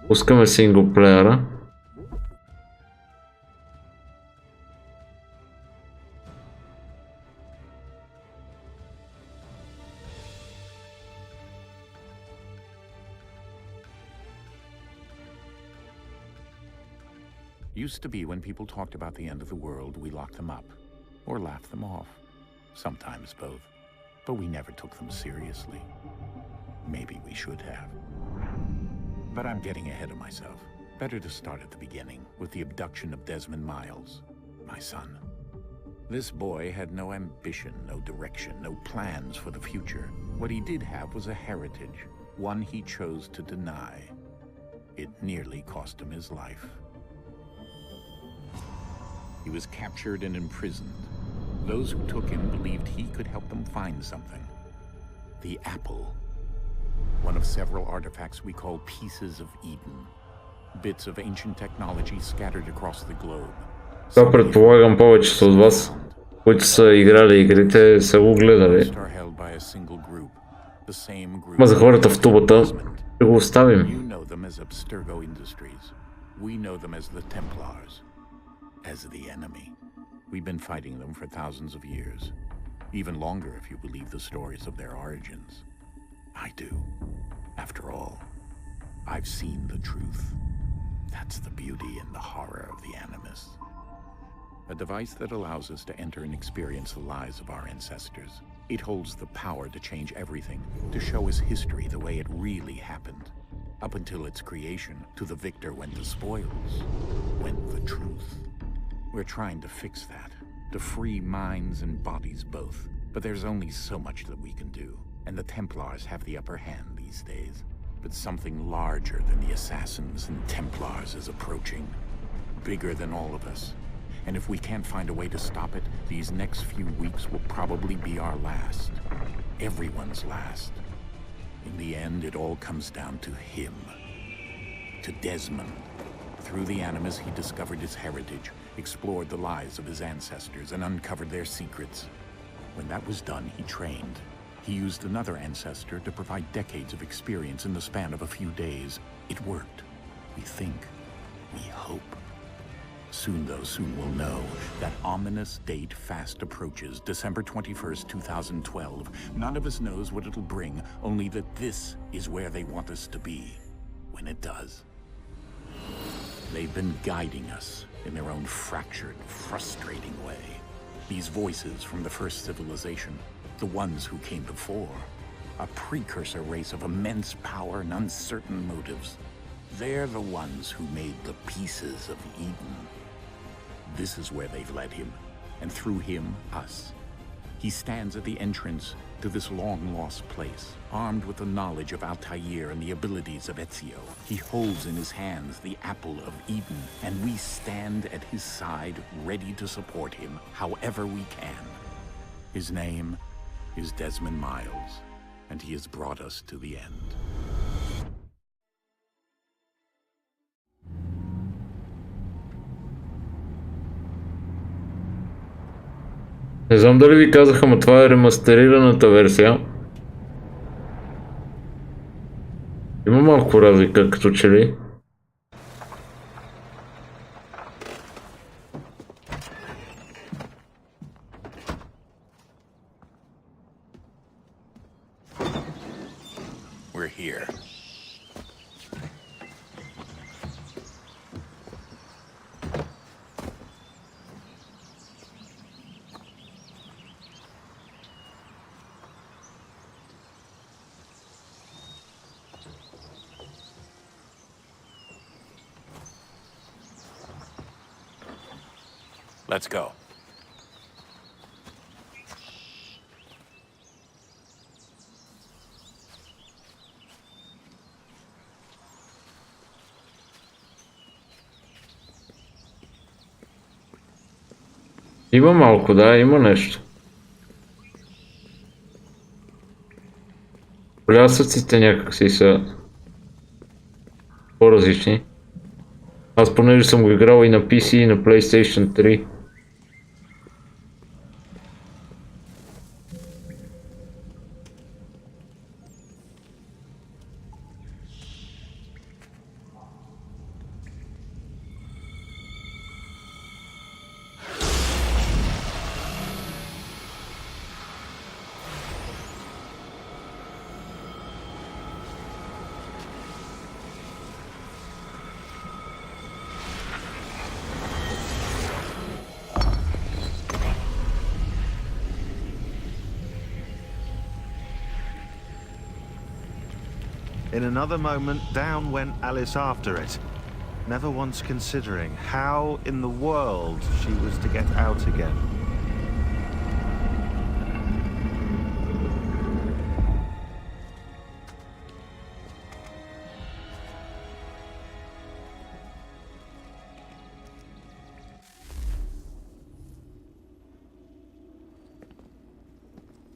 Пускаме синглплеера. Used to be when people talked about the end of the world, we locked them up or laughed them off. Sometimes both. But we never took them seriously. Maybe we should have. But I'm getting ahead of myself. Better to start at the beginning with the abduction of Desmond Miles, my son. This boy had no ambition, no direction, no plans for the future. What he did have was a heritage, one he chose to deny. It nearly cost him his life. He was captured and imprisoned. Those who took him believed he could help them find something. The apple. One of several artifacts we call pieces of Eden. Bits of ancient technology scattered across the globe. Това предполагам повечето от вас, които са играли игрите, са го гледали. Ма за хората в тубата ще го оставим. You know them as Abstergo Industries. We know them as the Templars. As the enemy. We've been fighting them for thousands of years. Even longer if you believe the stories of their origins. I do. After all, I've seen the truth. That's the beauty and the horror of the Animus. A device that allows us to enter and experience the lives of our ancestors. It holds the power to change everything, to show us history the way it really happened. Up until its creation, to the victor went the spoils, went the truth. We're trying to fix that, to free minds and bodies both. But there's only so much that we can do, and the Templars have the upper hand these days. But something larger than the assassins and Templars is approaching, bigger than all of us. And if we can't find a way to stop it, these next few weeks will probably be our last. Everyone's last. In the end, it all comes down to him. To Desmond. Through the Animus, he discovered his heritage, explored the lives of his ancestors, and uncovered their secrets. When that was done, he trained. He used another ancestor to provide decades of experience in the span of a few days. It worked. We think. We hope. Soon, though, soon we'll know. That ominous date fast approaches, December 21st, 2012. None of us knows what it'll bring, only that this is where they want us to be. When it does. They've been guiding us in their own fractured, frustrating way. These voices from the first civilization, the ones who came before, a precursor race of immense power and uncertain motives. They're the ones who made the pieces of Eden. This is where they've led him, and through him, us. He stands at the entrance to this long-lost place, armed with the knowledge of Altair and the abilities of Ezio. He holds in his hands the apple of Eden, and we stand at his side, ready to support him however we can. His name is Desmond Miles, and he has brought us to the end. Не знам дали ви казаха, но това е ремастерираната версия. Има малко разлика, като че ли. We're here. Let's go. Има малко, да, има нещо. Плясъците някакси са по-различни. Аз понеже съм го играл и на PC, и на PlayStation 3. In another moment, down went Alice after it, never once considering how in the world she was to get out again.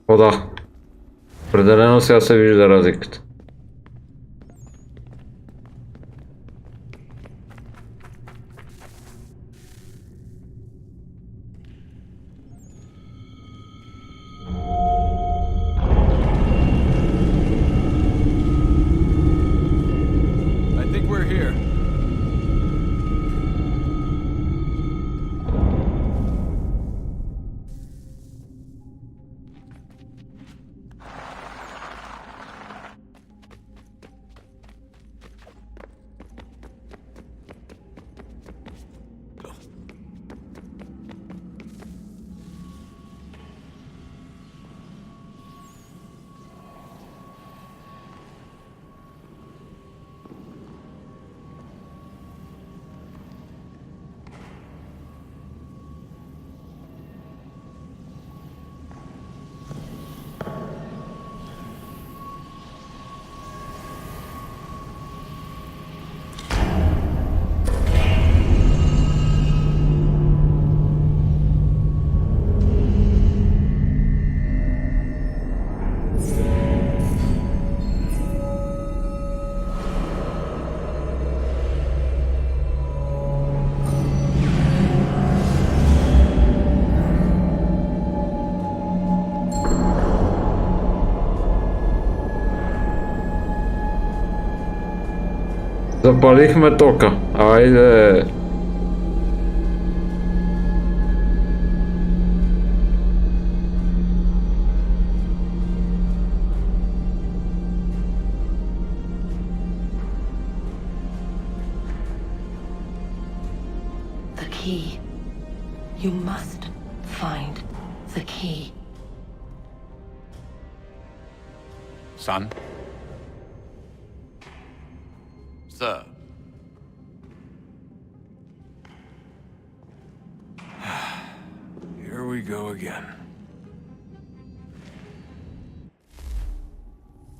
О, да. Определено сега се вижда разликата. Запалихме тока. Айде. The key. You must find the key. Son? Sir. Here we go again.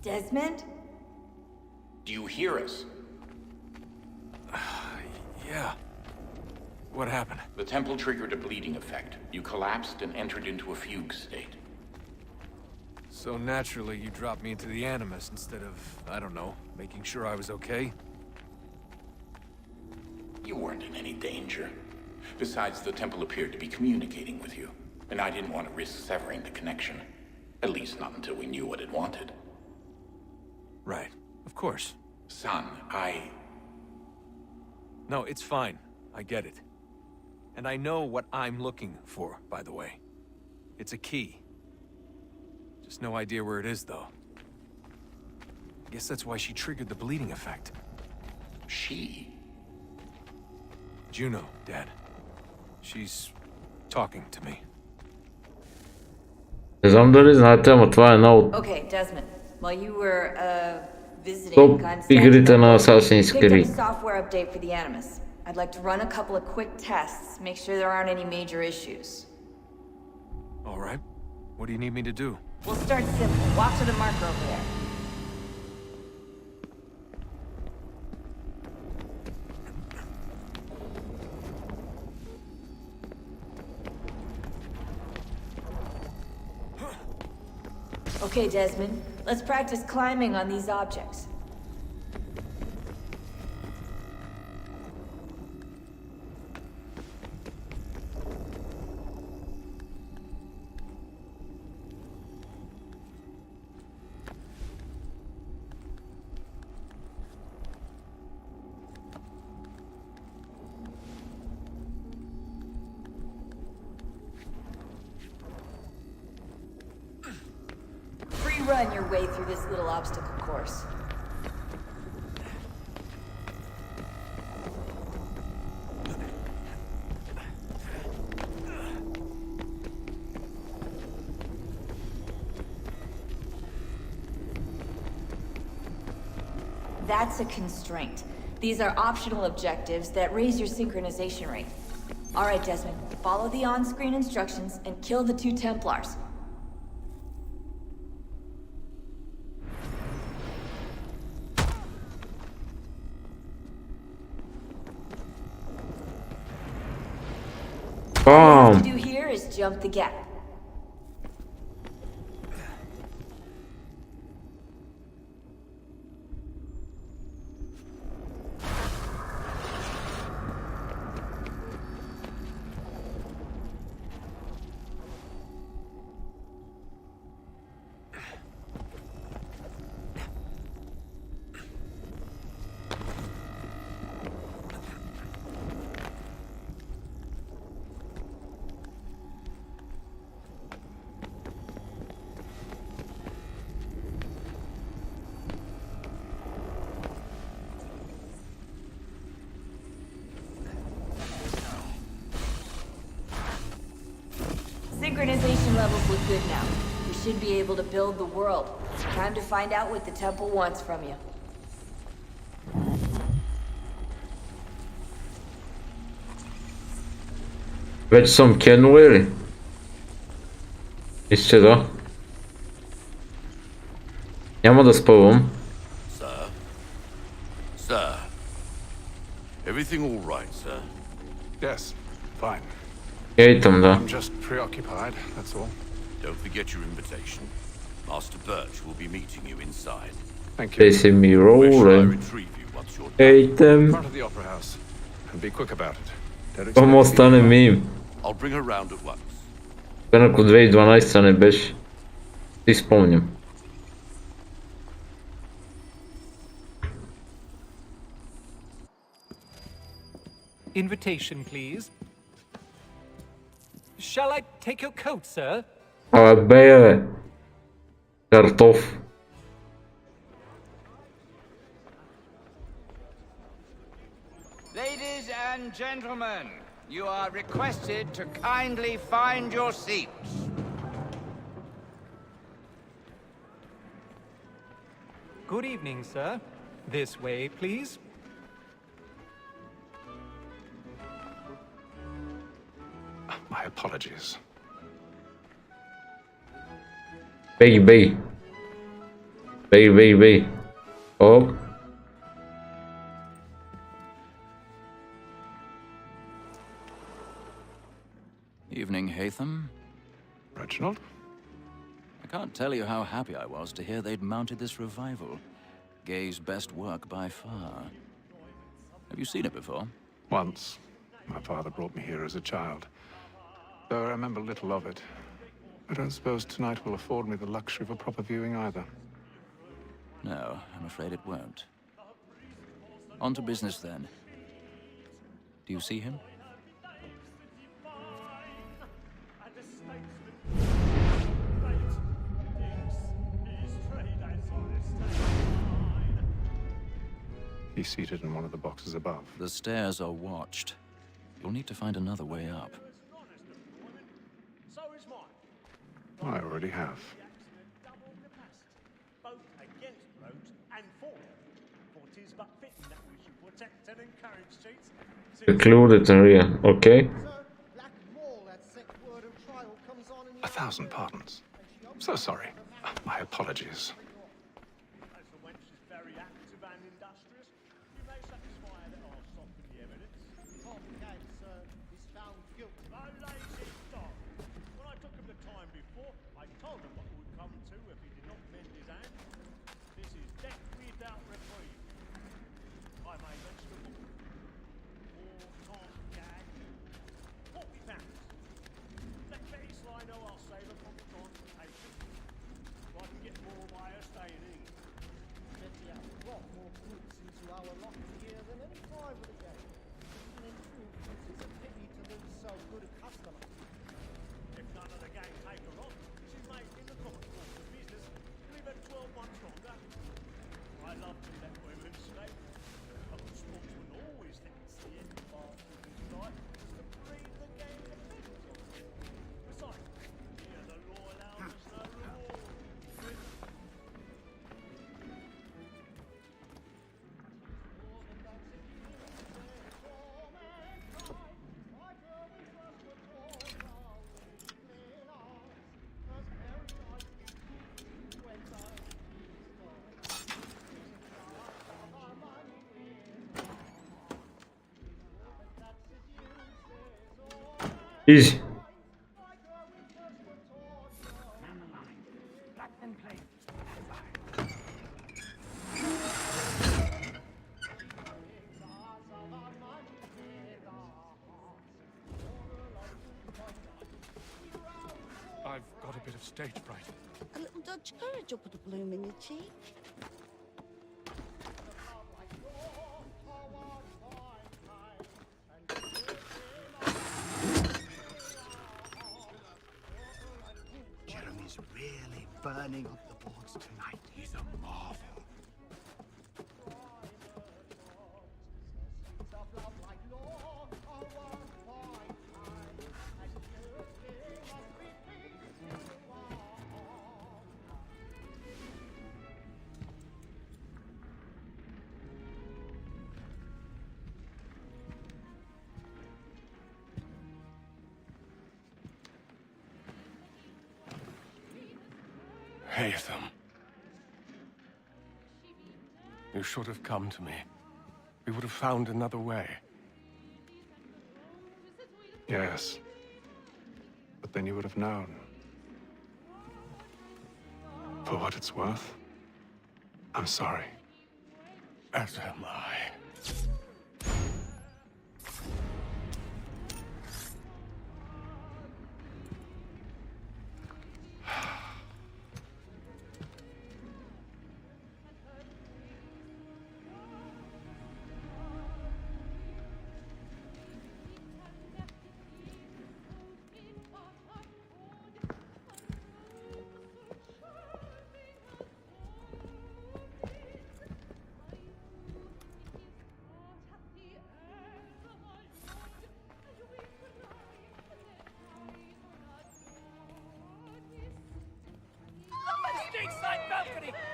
Desmond? Do you hear us? Yeah. What happened? The temple triggered a bleeding effect. You collapsed and entered into a fugue state. So naturally, you dropped me into the Animus instead of, I don't know, making sure I was okay? You weren't in any danger. Besides, the temple appeared to be communicating with you, and I didn't want to risk severing the connection. At least not until we knew what it wanted. Right. Of course. Son, No, it's fine. I get it. And I know what I'm looking for, by the way. It's a key. Just no idea where it is, though. Guess that's why she triggered the bleeding effect. She? Juno, Dad. She's talking to me. Не знам дали знаете, ама това е една от Okay, Desmond. While you were visiting топ игрите на Assassin's picked up a Creed. software update for the Animus. I'd like to run a couple of quick tests, make sure there aren't any major issues. All right. What do you need me to do? We'll start simple. Walk to the marker over there. Okay, Desmond. Let's practice climbing on these objects. Run your way through this little obstacle course. That's a constraint. These are optional objectives that raise your synchronization rate. Alright, Desmond, follow the on-screen instructions and kill the 2 Templars. All you have to do here is jump the gap. Synchronization levels look good now. We should be able to build the world. Time to find out what the temple wants from you. Вече съм кенуе ли? Мисля, да. Няма да спъвам. Sir? Sir? Everything all right, sir? Yes, fine. Ейтам, да. I'm just preoccupied, that's all. Don't forget your invitation. Master Birch will be meeting you inside. Thank you. They see me Where shall I rolling. retrieve you once you're done? Ейтам. Front of the opera house. And be quick about it. Don't expect Това me to стане be мим. I'll bring her round at once. Освен ако 2012 не беше. Си спомням. Invitation, please. Shall I take your coat, sir? Абе, бе. Картоф. Ladies and gentlemen, you are requested to kindly find your seats. Good evening, sir. This way, please. My apologies. Bey bey. Bey bey bey. Hop. Evening, Hatham. Reginald? I can't tell you how happy I was to hear they'd mounted this revival. Gay's best work by far. Have you seen it before? Once. My father brought me here as a child. Though I remember little of it. I don't suppose tonight will afford me the luxury of a proper viewing either. No, I'm afraid it won't. On to business then. Do you see him? He's seated in one of the boxes above. The stairs are watched. You'll need to find another way up. I already have. Secluded area, okay. 1,000 pardons. So sorry. My apologies. Изи. I've got a bit of stage fright. A little Dutch courage will put a bloom in your cheek. Jeremy's really burning up the boards tonight. He's a marvel. Haytham. You should have come to me. We would have found another way. Yes. But then you would have known. For what it's worth, I'm sorry. As am I.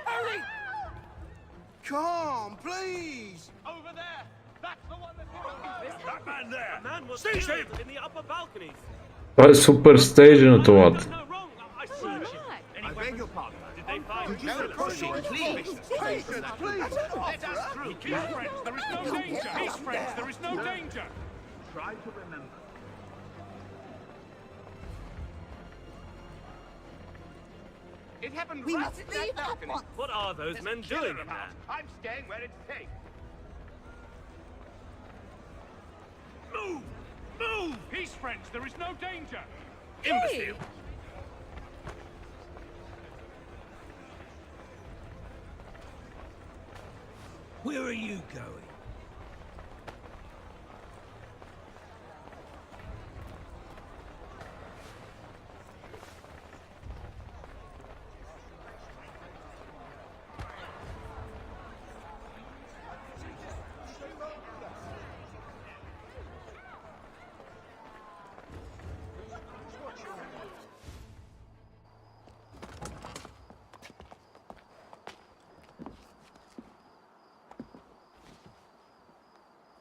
Hurry! Come, please! Over there! That's the one that's That man there! The man was Seize him! killed in the upper balconies. Това е супер стейджи на това. No, wrong. I saw you. I beg your pardon. Did they find Could you proceed, please? Please, let us through. Peace, friends. There is no danger. Peace, friends. There is no danger. Try to remember. It happened We right must at that leave at balcony. once. What are those There's men a killer doing in about. there? I'm staying where it's safe. Move! Move! Peace, friends. There is no danger. Hey! Imbecile. Where are you going?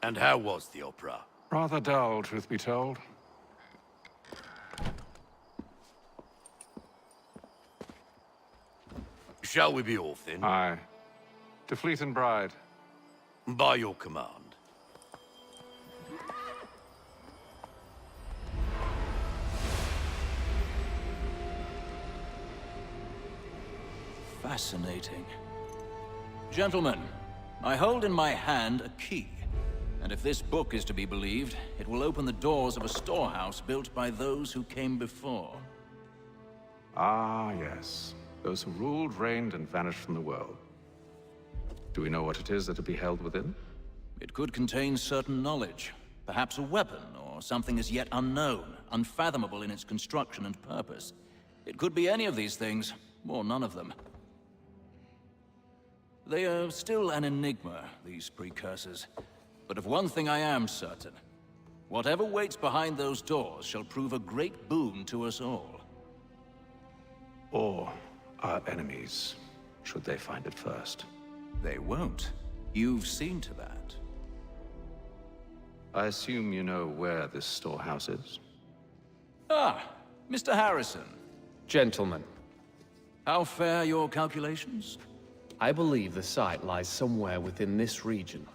And how was the opera? Rather dull, truth be told. Shall we be off then? Aye. To Fleet and Bride. By your command. Fascinating. Gentlemen, I hold in my hand a key. And if this book is to be believed, it will open the doors of a storehouse built by those who came before. Ah, yes. Those who ruled, reigned, and vanished from the world. Do we know what it is that will be held within? It could contain certain knowledge, perhaps a weapon, or something as yet unknown, unfathomable in its construction and purpose. It could be any of these things, or none of them. They are still an enigma, these precursors. But of one thing I am certain. Whatever waits behind those doors shall prove a great boon to us all. Or our enemies, should they find it first. They won't. You've seen to that. I assume you know where this storehouse is? Ah, Mr. Harrison. Gentlemen, How fare your calculations? I believe the site lies somewhere within this region.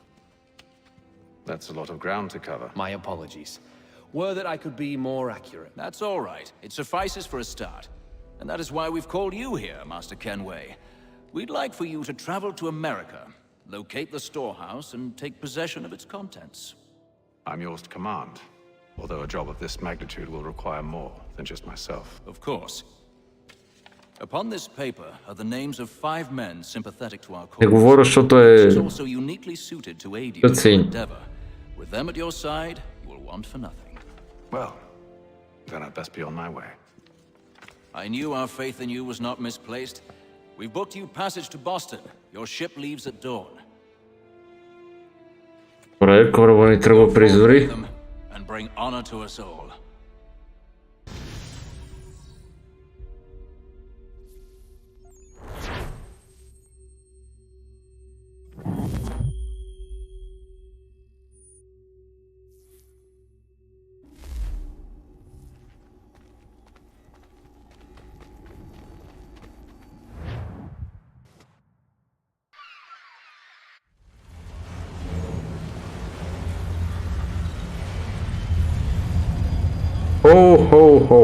That's a lot of ground to cover. My apologies. Were that I could be more accurate. That's all right. It suffices for a start. And that is why we've called you here, Master Kenway. We'd like for you to travel to America, locate the storehouse, and take possession of its contents. I'm yours to command, although a job of this magnitude will require more than just myself. Of course. Upon this paper are the names of 5 men sympathetic to our Не cause, говоря, защото which is also uniquely suited to aid you in your endeavor. With them at your side, you will want for nothing. Well, then I'd best be on my way. I knew our faith in you was not misplaced. We've booked you passage to Boston. Your ship leaves at dawn. Добре, кораба ни тръгва при зори. And bring honor to us all. Ho, ho, ho.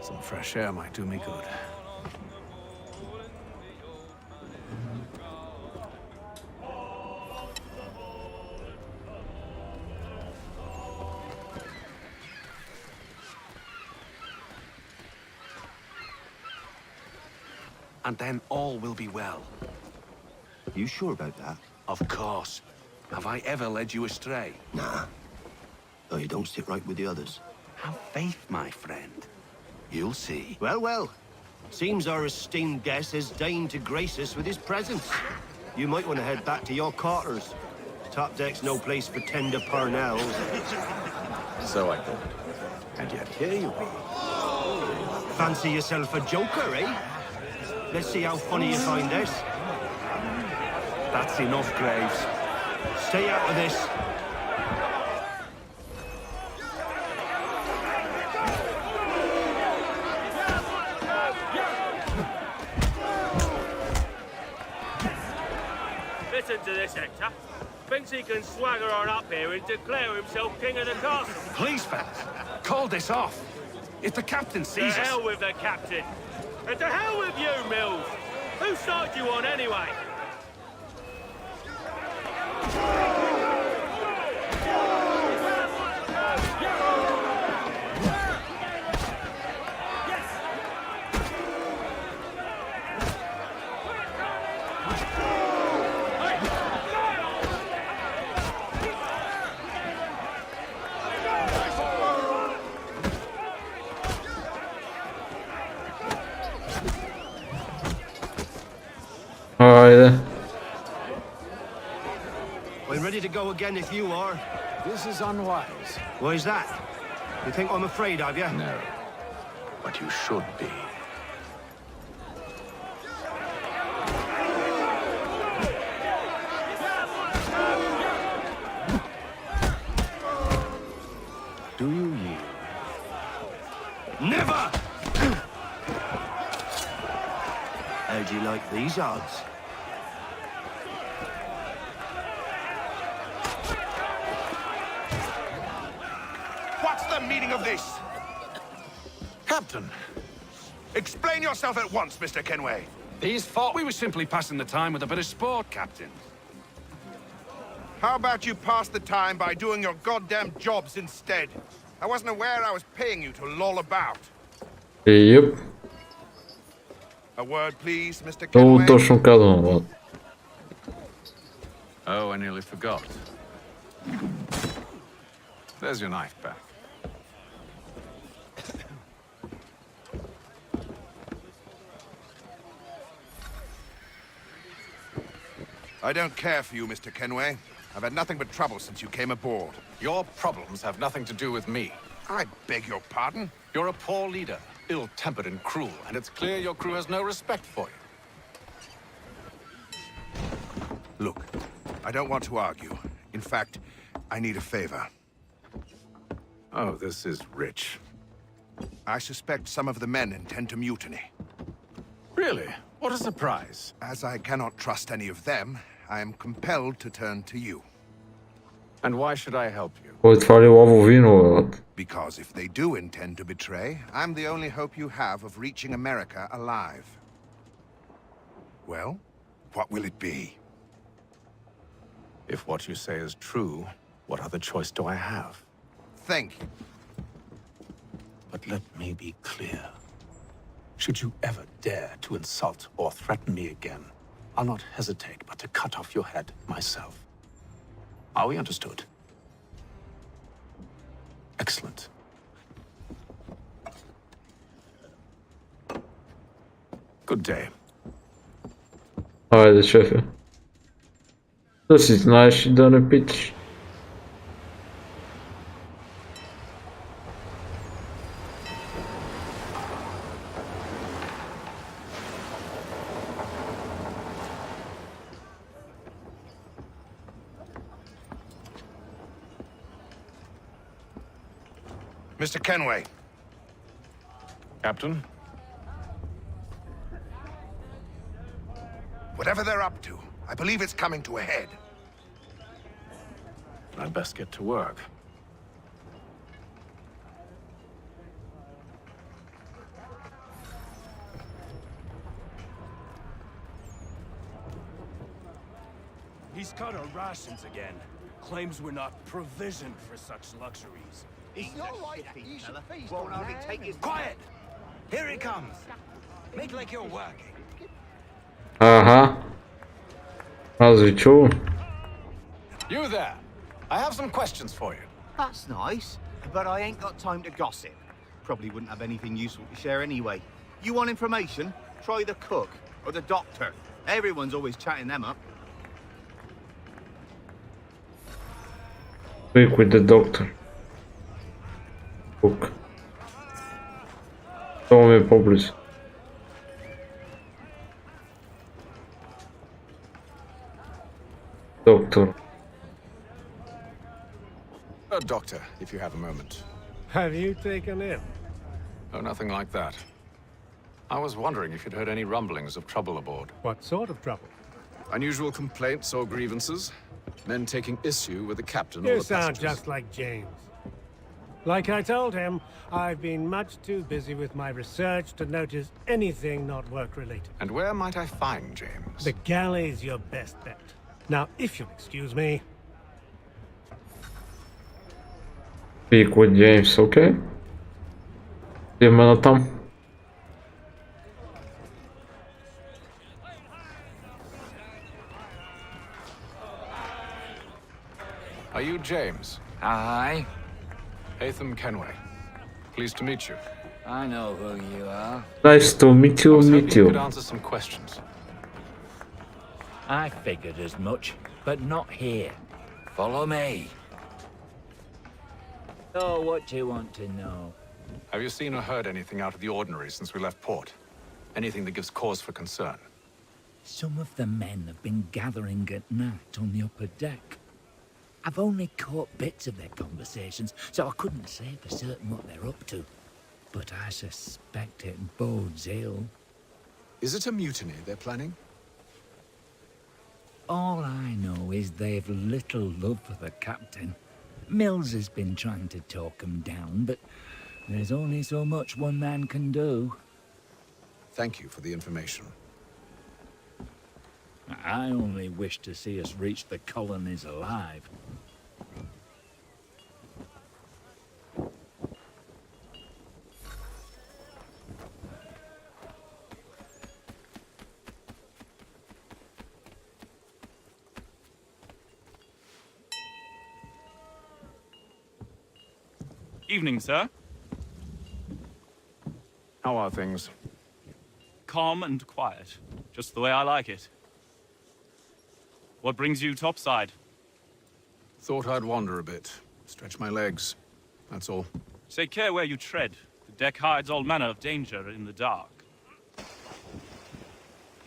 Some fresh air might do me good. And then all will be well. You sure about that? Of course. Have I ever led you astray? Nah. Oh, you don't sit right with the others. Have faith, my friend. You'll see. Well, well. Seems our esteemed guest has deigned to grace us with his presence. You might want to head back to your quarters. Top deck's no place for tender parnells. So I thought. And yet here you are. Fancy yourself a joker, eh? Let's see how funny you find this. That's enough, Graves. Stay out of this. Listen to this, Hector. Thinks he can swagger on up here and declare himself king of the castle. Please, fellas, call this off. If the captain sees us... To hell with the captain. And to hell with you, Mills. Whose side you on, anyway? Haydi. I'm ready to go again if you are. This is unwise. Why is that? You think I'm afraid of you? No. But you should be. Do you yield? Never! How'd you like these odds? What's the meaning of this? Captain! Explain yourself at once, Mr. Kenway. These thought we were simply passing the time with a bit of sport, Captain. How about you pass the time by doing your goddamn jobs instead? I wasn't aware I was paying you to loll about. Yep. A word, please, Mr. Много Kenway. точно казвам, Влад. Oh, I nearly forgot. There's your knife back. I don't care for you, Mr. Kenway. I've had nothing but trouble since you came aboard. Your problems have nothing to do with me. I beg your pardon? You're a poor leader, ill-tempered and cruel, and it's clear your crew has no respect for you. Look, I don't want to argue. In fact, I need a favor. Oh, this is rich. I suspect some of the men intend to mutiny. Really? What a surprise. As I cannot trust any of them, I am compelled to turn to you. And why should I help you? Ой, това ли лово вино, брат? Because if they do intend to betray, I'm the only hope you have of reaching America alive. Well, what will it be? If what you say is true, what other choice do I have? Thank you. But let me be clear. Should you ever dare to insult or threaten me again, I'll not hesitate but to cut off your head myself. Are we understood? Excellent. Good day. Айде, шефе. Да си знаеш и да не питаш. Mr. Kenway. Captain? Whatever they're up to, I believe it's coming to a head. I'd best get to work. He's cut our rations again. Claims we're not provisioned for such luxuries. It's not like that, you should feast Won't on hardly man take his... and- Quiet! Here he comes! Make like you're working. Ага. Аз ви чувам. You there! I have some questions for you. That's nice, but I ain't got time to gossip. Probably wouldn't have anything useful to share anyway. You want information? Try the cook or the doctor. Everyone's always chatting them up. Speak with the doctor. Book. Това ми е по-близо. Доктор. Doctor, if you have a moment. Have you taken him? Oh, nothing like that. I was wondering if you'd heard any rumblings of trouble aboard. What sort of trouble? Unusual complaints or grievances? Men taking issue with the captain or You the sound passengers? just like James. Like I told him, I've been much too busy with my research to notice anything not work-related. And where might I find James? The galley's your best bet. Now, if you'll excuse me... Speak with James, окей? Идем на там. Are you James? Aye. Hatham Kenway. Pleased to meet you. I know who you are. Nice to meet you, I was hoping meet you you. could answer some questions. I figured as much, but not here. Follow me. So, what do you want to know? Have you seen or heard anything out of the ordinary since we left port? Anything that gives cause for concern? Some of the men have been gathering at night on the upper deck. I've only caught bits of their conversations, so I couldn't say for certain what they're up to. But I suspect it bodes ill. Is it a mutiny they're planning? All I know is they've little love for the captain. Mills has been trying to talk him down, but there's only so much one man can do. Thank you for the information. I only wish to see us reach the colonies alive. Evening, sir. How are things? Calm and quiet. Just the way I like it. What brings you topside? Thought I'd wander a bit. Stretch my legs. That's all. Take care where you tread. The deck hides all manner of danger in the dark.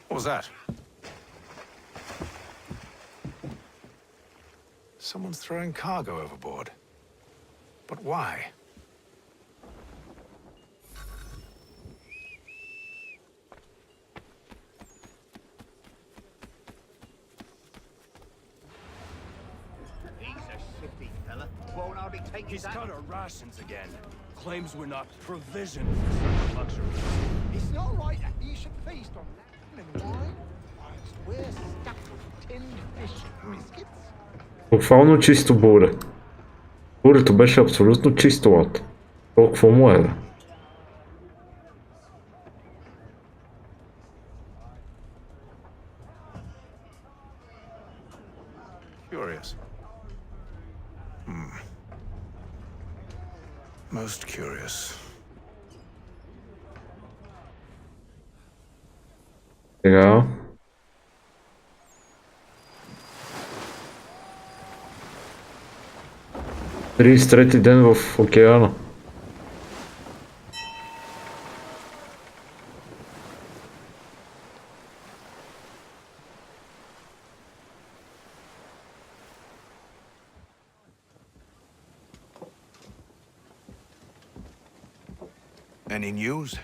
What was that? Someone's throwing cargo overboard. But why? He's cut our rations again. Claims we're not provisioned for luxury. It's not right that you should feast on lamb and wine whilst we're stuck with tinned fish and biscuits. Буквално чисто буре. Бурето беше абсолютно чисто лад. Толкова му е. Curious. Most curious. Сега. Тридесет трети ден в океана. Any news?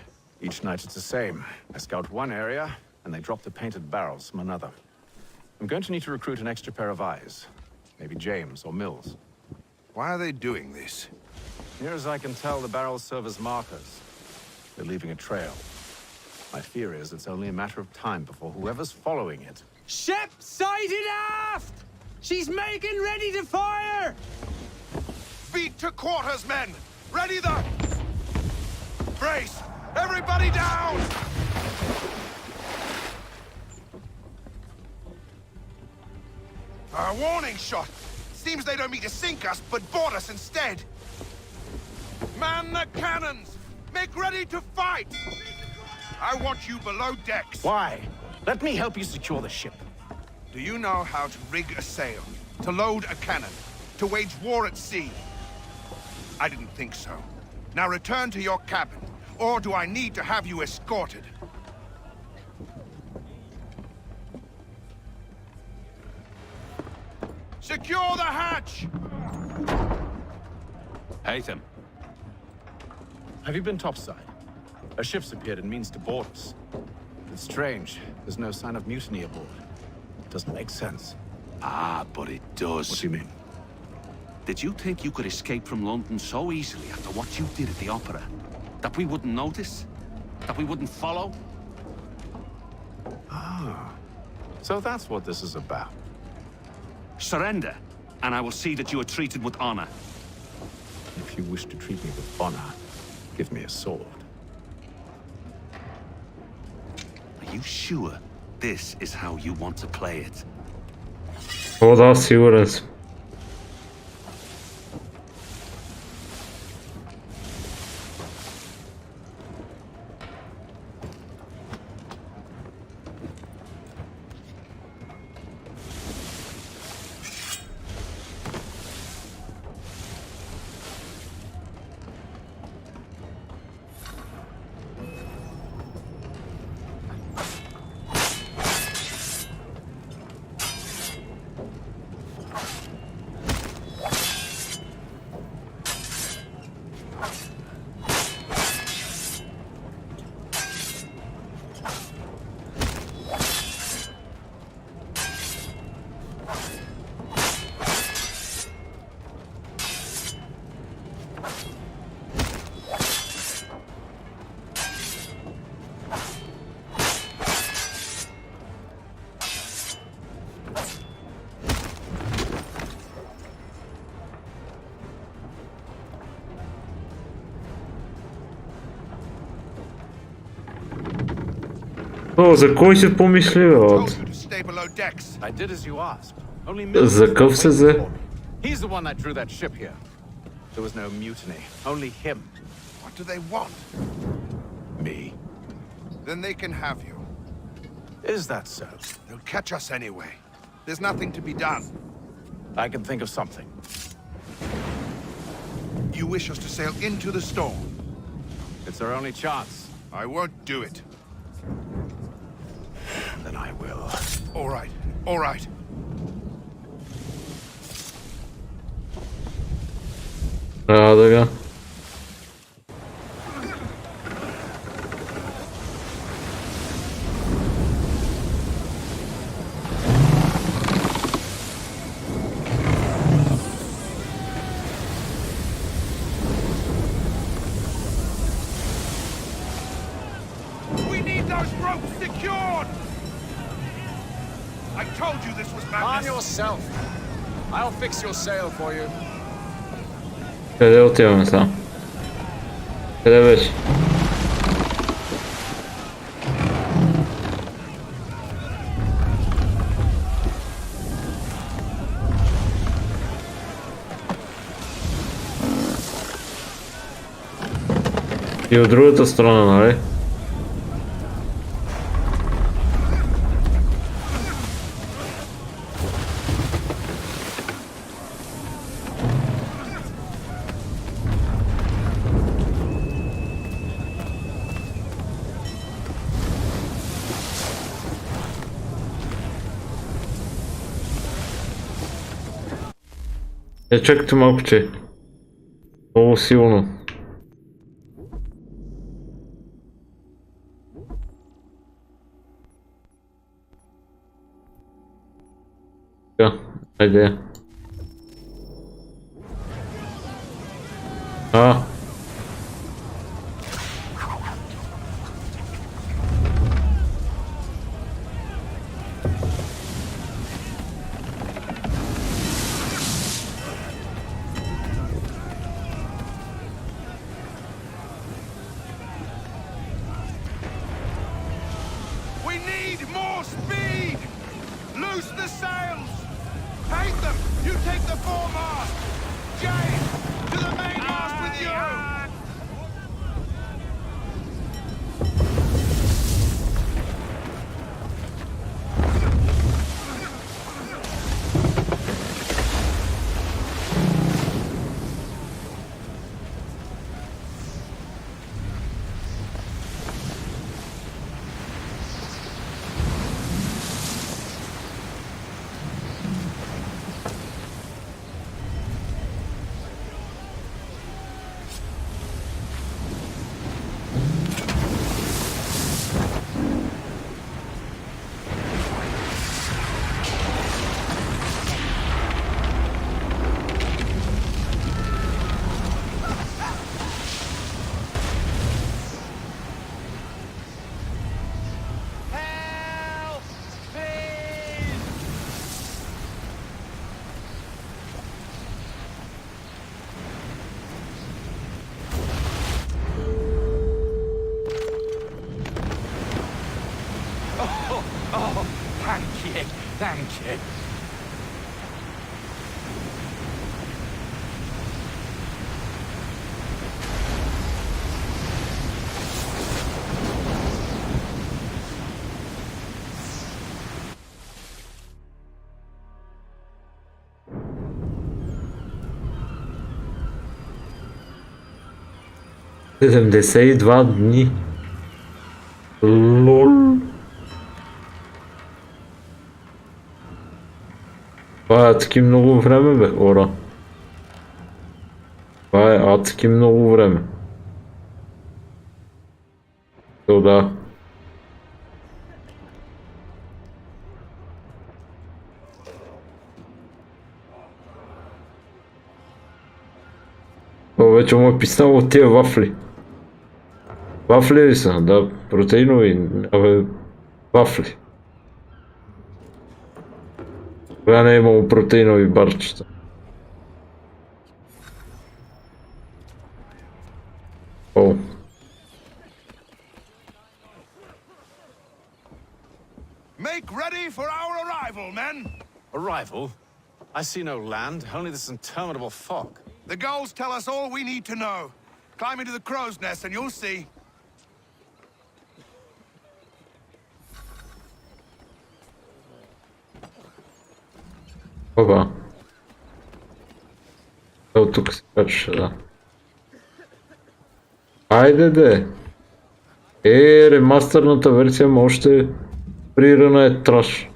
Each night it's the same. I scout one area, and they drop the painted barrels from another. I'm going to need to recruit an extra pair of eyes. Maybe James or Mills. Why are they doing this? Near as I can tell, the barrels serve as markers. They're leaving a trail. My fear is it's only a matter of time before whoever's following it... Ship sighted aft! She's making ready to fire! Beat to quarters, men! Ready the... Brace! Everybody down! A warning shot! Seems they don't mean to sink us, but board us instead! Man the cannons! Make ready to fight! I want you below decks! Why? Let me help you secure the ship. Do you know how to rig a sail? To load a cannon? To wage war at sea? I didn't think so. Now return to your cabin, or do I need to have you escorted? Secure the hatch! Haytham. Have you been topside? A ship's appeared and means to board us. It's strange. There's no sign of mutiny aboard. It doesn't make sense. Ah, but it does. What do you mean? Did you think you could escape from London so easily after what you did at the opera? That we wouldn't notice? That we wouldn't follow? Ah. So that's what this is about. Surrender, and I will see that you are treated with honor. If you wish to treat me with honor, give me a sword. Are you sure this is how you want to play it? О, да, сигурен съм. О, за кой си помисли, бе? I did as you asked. Only Mills За къв се взе? He's the one that drew that ship here. There was no mutiny, only him. What do they want? Me. Then they can have you. Is that so? They'll catch us anyway. There's nothing to be done. I can think of something. You wish us to sail into the storm? It's our only chance. I won't do it. Then I will. All right, all right. Така. We need those ropes secured! I told you this was madness. Calm yourself. I'll fix your sail for you. Къде отиваме сега? Къде беше? И от другата страна, нали? Чакайте малко, че много силно. Така, айде. Thank you. Седемдесет и два дни. Лол. Това е адски много време, бе, хора. Това е адски много време. То да. Това вече му е писнало от тия вафли. Вафли ли са? Да, протеинови. Абе, вафли. Кога не е имало протеинови барчета? О. Make ready for our arrival, men! Arrival? I see no land, only this interminable fog. The gulls tell us all we need to know. Climb into the crow's nest and you'll see. Опа. От тук се качваше, да. Айде де! Ремастерната версия ма още прирана е траш.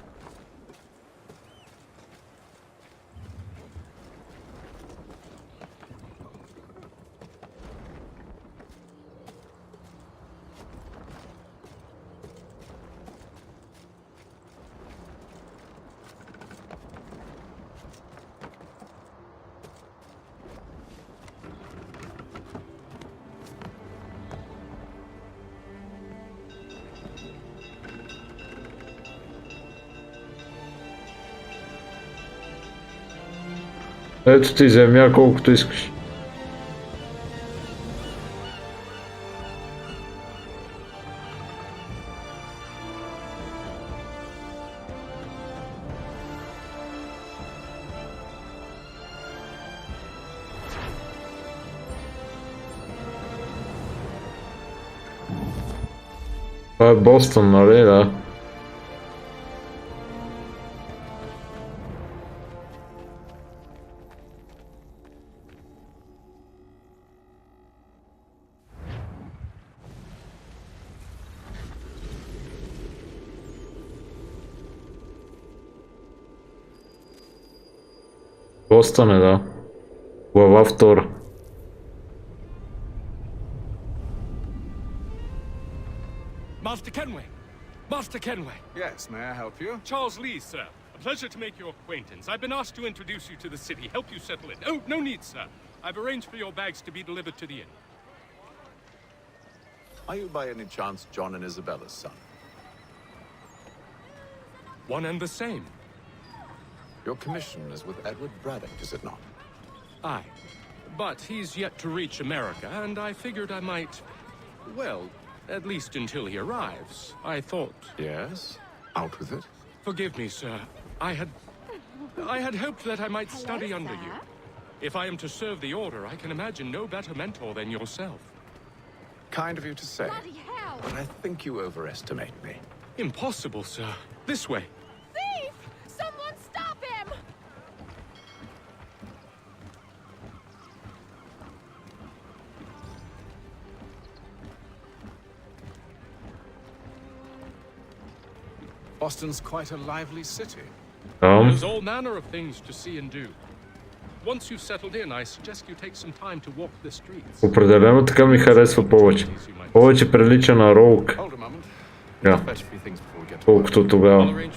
Ето ти земя колкото искаш. Това е Бостън, нали? Да. Бостън е, да. Глава 2. Master Kenway! Master Kenway! Yes, may I help you? Charles Lee, sir. A pleasure to make your acquaintance. I've been asked to introduce you to the city, help you settle in. Oh, no need, sir. I've arranged for your bags to be delivered to the inn. Are you by any chance John and Isabella's son? One and the same. Your commission is with Edward Braddock, is it not? Aye. But he's yet to reach America, and I figured I might... well, at least until he arrives. I thought... Yes? Out with it? Forgive me, sir. I had hoped that I might study under you. If I am to serve the Order, I can imagine no better mentor than yourself. Kind of you to say. But I think you overestimate me. Impossible, sir. This way. Thief! Someone stop him! Boston's quite a lively city. There's all manner of things to see and do. Once you've settled in, I suggest you take some time to walk the streets. Определено така ми харесва повече. Повече прилича на Роук. Да. Колкото тогава.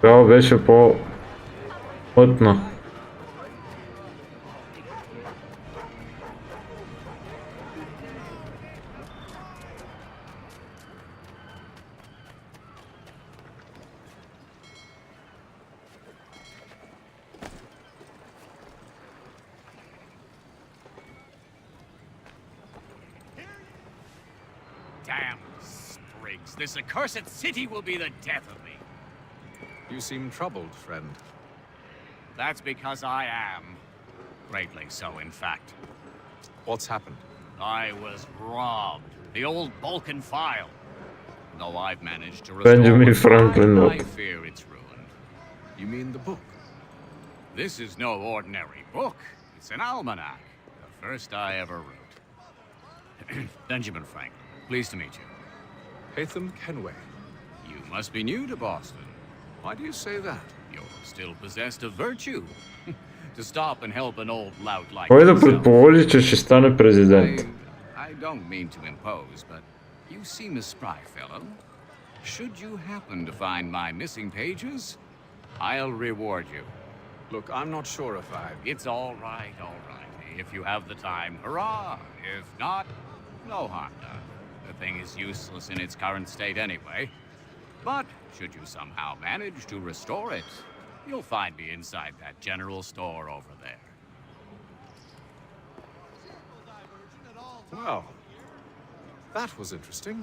Тогава беше по-мътна. Damn sprigs. This accursed city will be the death of me. You seem troubled, friend. That's because I am. Greatly so, in fact. What's happened? I was robbed. The old Balkan file. Though I've managed to restore Benjamin Franklin. I fear it's ruined. You mean the book? This is no ordinary book. It's an almanac. The first I ever wrote. Benjamin Franklin. Pleased to meet you. Hatham Kenway. You must be new to Boston. Why do you say that? You're still possessed of virtue. To stop and help an old lout like Кой да предположи, че ще стане президент? I don't mean to impose, but you seem a spry fellow. Should you happen to find my missing pages, I'll reward you. Look, I'm not sure if I... It's all right, all right. If you have the time, hurrah! If not, no harm done. The thing is useless in its current state anyway. But should you somehow manage to restore it, you'll find me inside that general store over there. Well, that was interesting.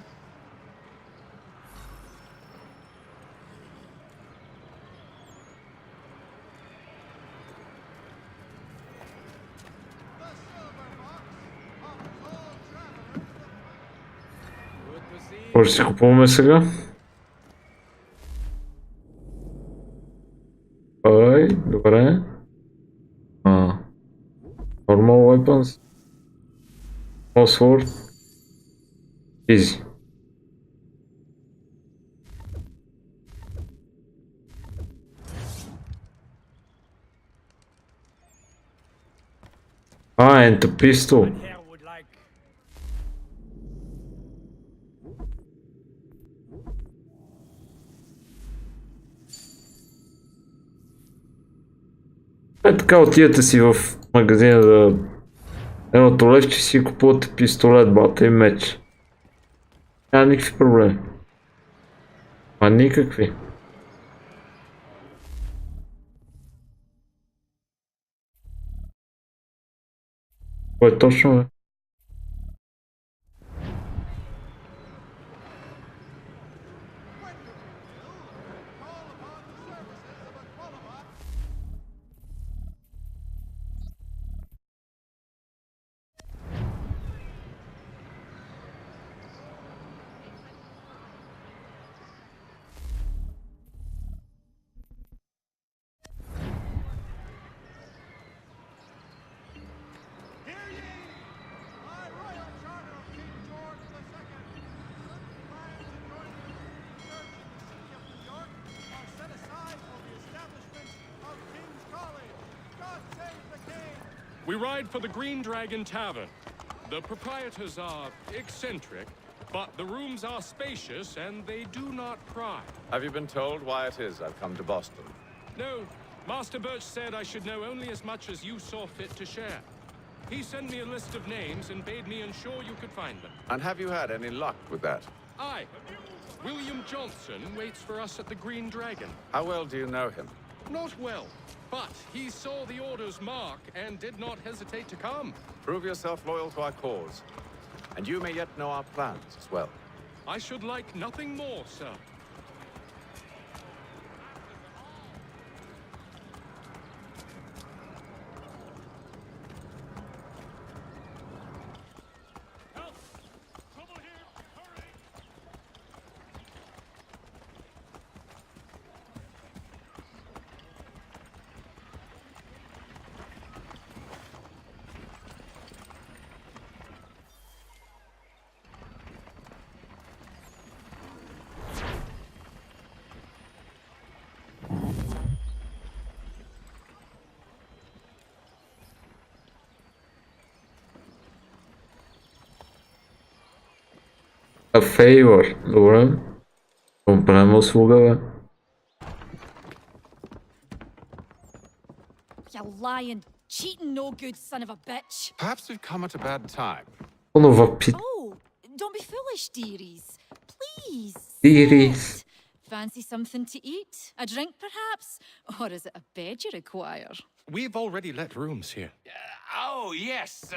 Може да си купуваме сега? Ой, добре. Normal weapons. Small sword. Easy. And the pistol. Така отидете си в магазина за едното левче си купувате пистолет, бата и меч. Няма никакви проблеми. Никакви. Кое точно е? We ride for the Green Dragon Tavern. The proprietors are eccentric, but the rooms are spacious and they do not pry. Have you been told why it is I've come to Boston? No, Master Birch said I should know only as much as you saw fit to share. He sent me a list of names and bade me ensure you could find them. And have you had any luck with that? Aye. William Johnson waits for us at the Green Dragon. How well do you know him? Not well, but he saw the order's mark and did not hesitate to come. Prove yourself loyal to our cause, and you may yet know our plans as well. I should like nothing more, sir. A favor, добре. Компрема услуга, бе. You lying, cheating, no good son of a bitch. Perhaps we've come at a bad time. Oh, don't be foolish, dearies. Please. Dearies. Fancy something to eat? A drink, perhaps? Or is it a bed you require? We've already let rooms here. Oh, yes.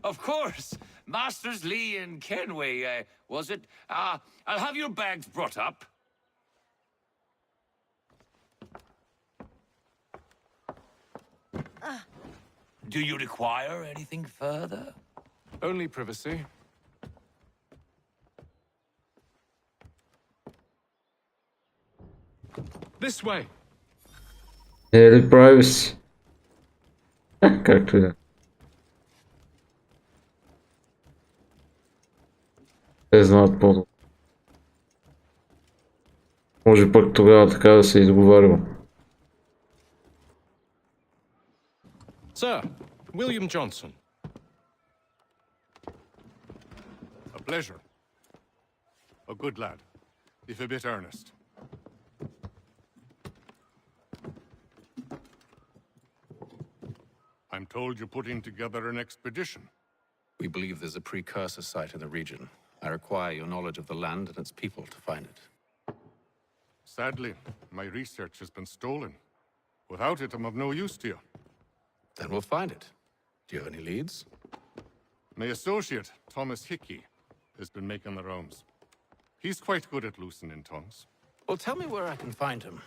Of course. Masters Lee and Kenway, was it? I'll have your bags brought up. Do you require anything further? Only privacy. This way. Daily privacy. Както и да. Те знаят по-добре. Може пък тогава така да се изговарям. Sir, William Johnson. A pleasure. A good lad, if a bit earnest. I'm told you're putting together an expedition. We believe there's a precursor site in the region. I require your knowledge of the land and its people to find it. Sadly, my research has been stolen. Without it, I'm of no use to you. Then we'll find it. Do you have any leads? My associate, Thomas Hickey, has been making the rounds. He's quite good at loosening tongues. Well, tell me where I can find him.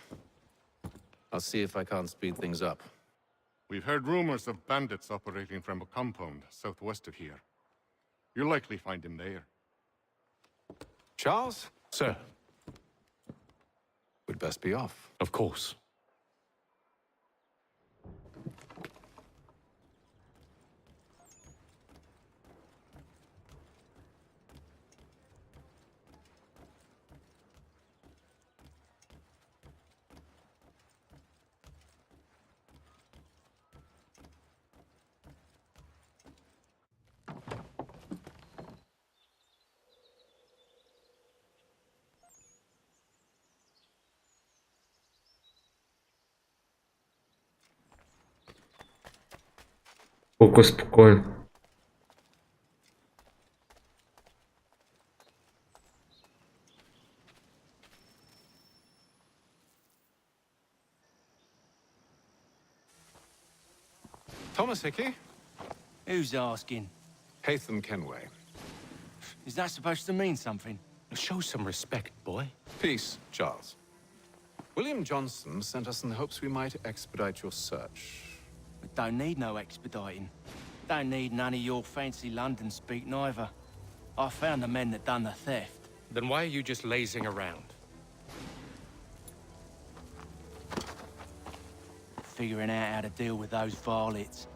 I'll see if I can't speed things up. We've heard rumors of bandits operating from a compound southwest of here. You'll likely find him there. Charles? Sir. We'd best be off. Of course. Колко е спокойно. Thomas Hickey? Who's asking? Haytham Kenway. Is that supposed to mean something? Show some respect, boy. Peace, Charles. William Johnson sent us in the hopes we might expedite your search. We don't need no expediting. Don't need none of your fancy London speak neither. I found the men that done the theft. Then why are you just lazing around? Figuring out how to deal with those varlets.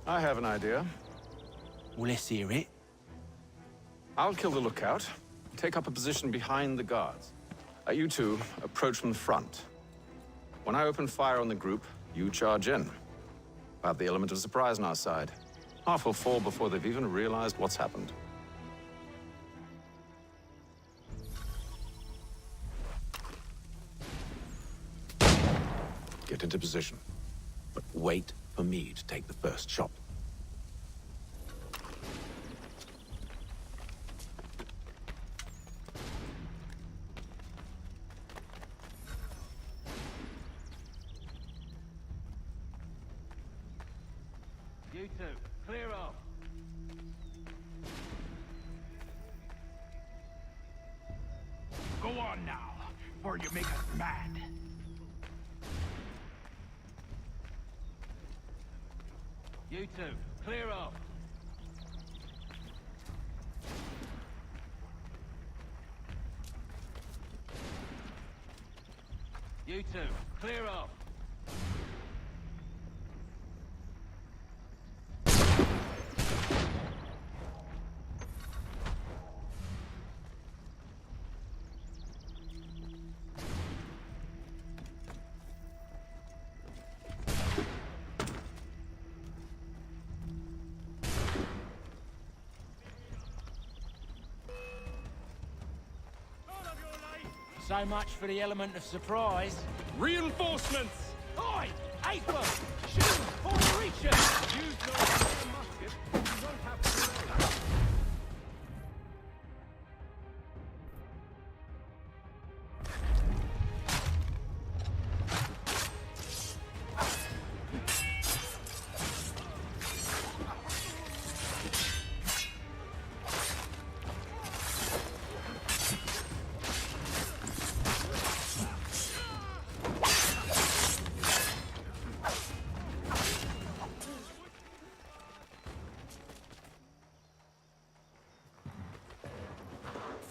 I have an idea. Well, let's hear it. I'll kill the lookout, take up a position behind the guards. You two approach from the front. When I open fire on the group, you charge in. We'll have the element of surprise on our side. Half will fall before they've even realized what's happened. Get into position, but wait for me to take the first shot. You two, clear off. Go on now, or you make us mad. You two, clear off. You two, clear off. So much for the element of surprise. Reinforcements! Oi! April! Shoot! For the reacher! Use no musket. You won't have to do that.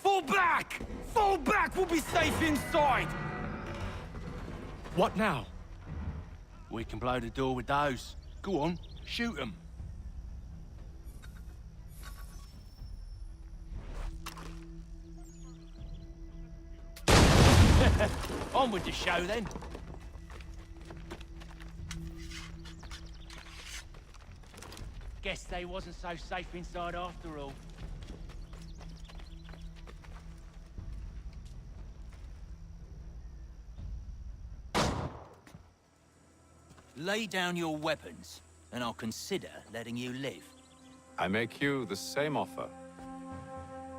Fall back! Fall back! We'll be safe inside! What now? We can blow the door with those. Go on, shoot them. On with the show then. Guess they wasn't so safe inside after all. Lay down your weapons, and I'll consider letting you live. I make you the same offer.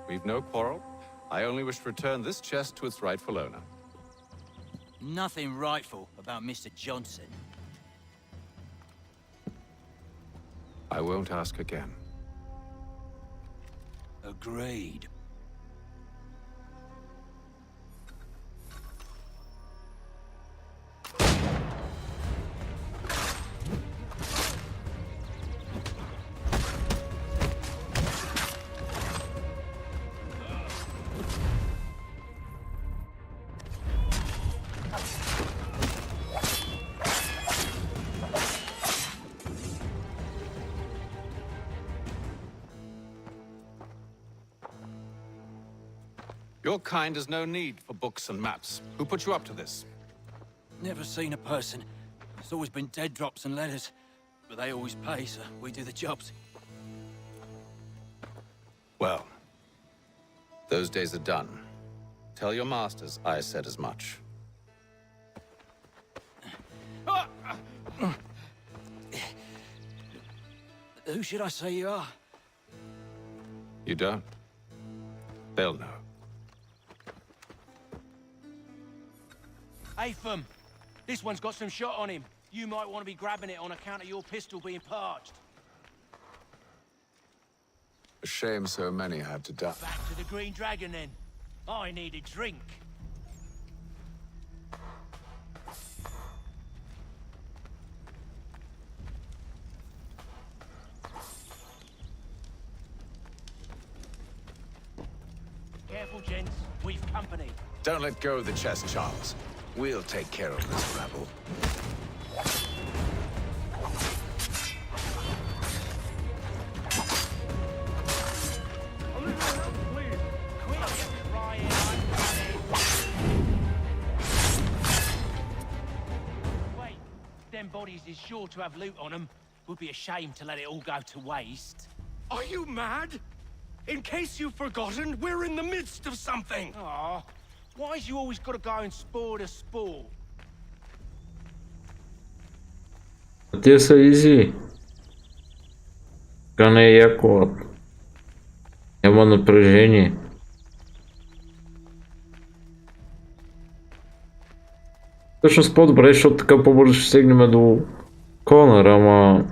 We've no quarrel. I only wish to return this chest to its rightful owner. Nothing rightful about Mr. Johnson. I won't ask again. Agreed. Your kind has no need for books and maps. Who put you up to this? Never seen a person. It's always been dead drops and letters. But they always pay, so we do the jobs. Well, those days are done. Tell your masters I said as much. Who should I say you are? You don't? They'll know. Atham, this one's got some shot on him. You might want to be grabbing it on account of your pistol being parched. A shame so many had to die. Back to the Green Dragon then. I need a drink. Careful, gents. We've company. Don't let go of the chest, Charles. We'll take care of this rabble. Wait, them bodies is sure to have loot on them. Would be a shame to let it all go to waste. Are you mad? In case you've forgotten, we're in the midst of something! Aw, why's you always gotta go and spore the spore? Те са изи. Така не е яко. Няма напрежение. Всъщност по-добре, защото така по-бързо ще стигнем до Конър, ама...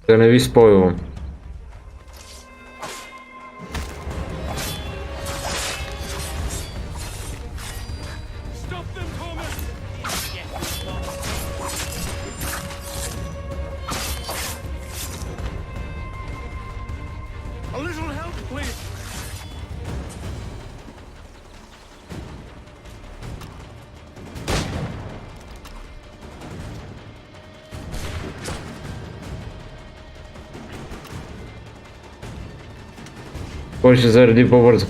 Да не ви спойлвам. A little help, please! Кой ще зареди по-бързо?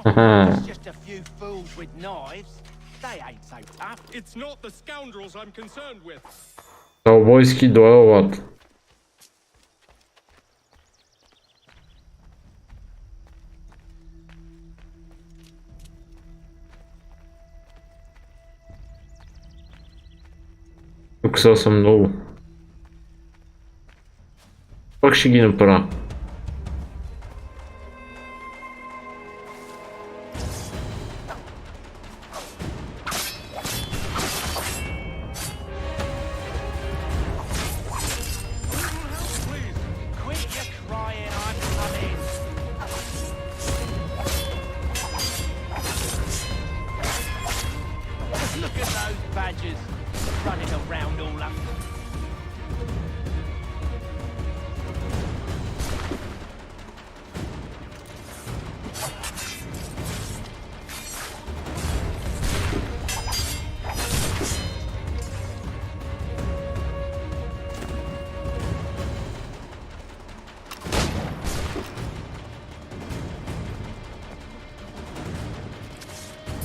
It's just a few fools with knives. They ain't so tough. It's not the scoundrels I'm concerned with. Каубойски дуелът. Тук са много. Пак ще ги направя. Look at those badgers running around all up.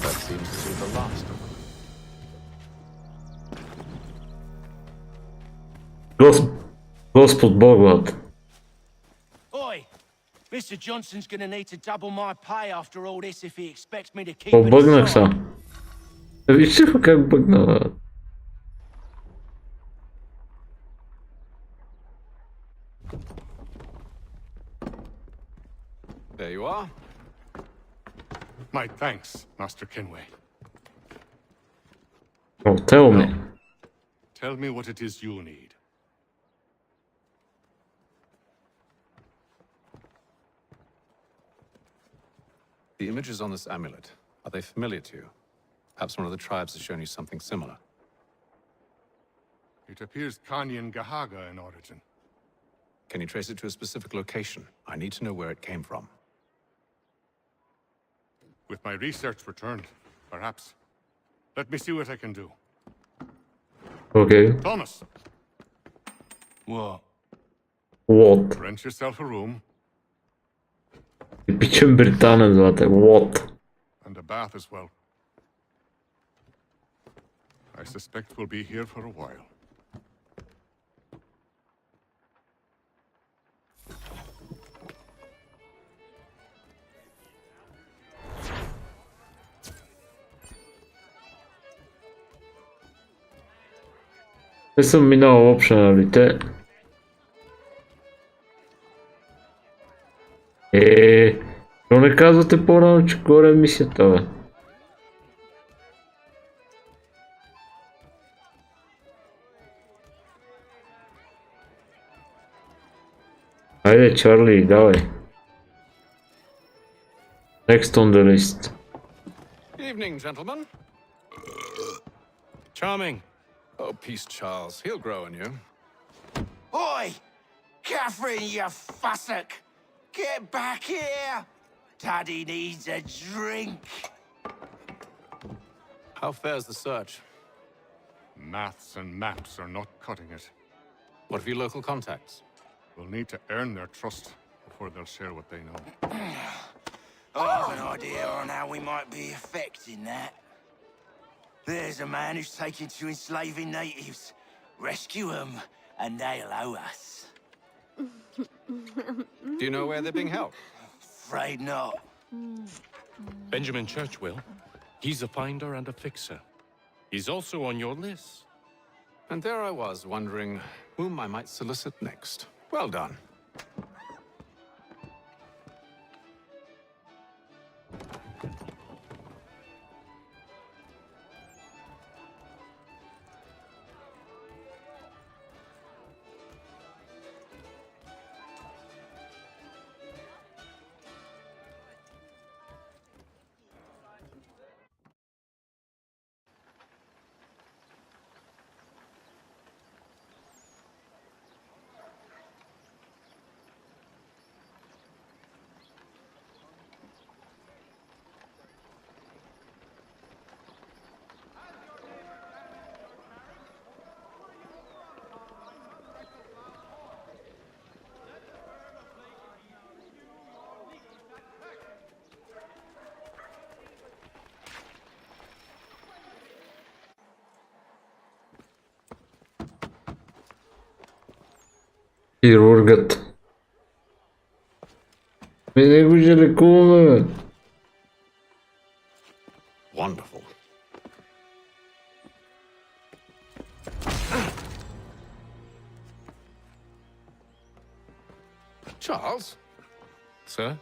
That seems to be the last of them. Господ Богът. Oi, Mr. Johnson's gonna need to double my pay after all this if he expects me to keep it Побъгнах aside. са. Вижте как бъгна. There you are. My thanks, Master Kenway. Oh, tell me. Tell me what it is you need. The images on this amulet, are they familiar to you? Perhaps one of the tribes has shown you something similar. It appears Kanyan Gahaga in origin. Can you trace it to a specific location? I need to know where it came from. With my research returned, perhaps. Let me see what I can do. Okay. Thomas! What? What? Rent yourself a room. Типичен британец, бате. What? And a bath as well. I suspect we'll be here for a while. Не съм минал въобще, нали те? Но не казвате по-рано, че горе е мисията, бе. Хайде, Чарли, давай. Next on the list. Evening, gentlemen. Charming. Oh, peace, Charles. He'll grow on you. Oi! Catherine, you fussock! Get back here! Daddy needs a drink. How fares the search? Maths and maps are not cutting it. What of your local contacts? We'll need to earn their trust before they'll share what they know. I have an idea on how we might be affecting that. There's a man who's taken to enslaving natives. Rescue them, and they'll owe us. Do you know where they're being held? Afraid not. Benjamin Churchwill. He's a finder and a fixer. He's also on your list. And there I was, wondering whom I might solicit next. Well done. Хирургът. Не го ще лекуваме, бе. Wonderful. Charles? Sir?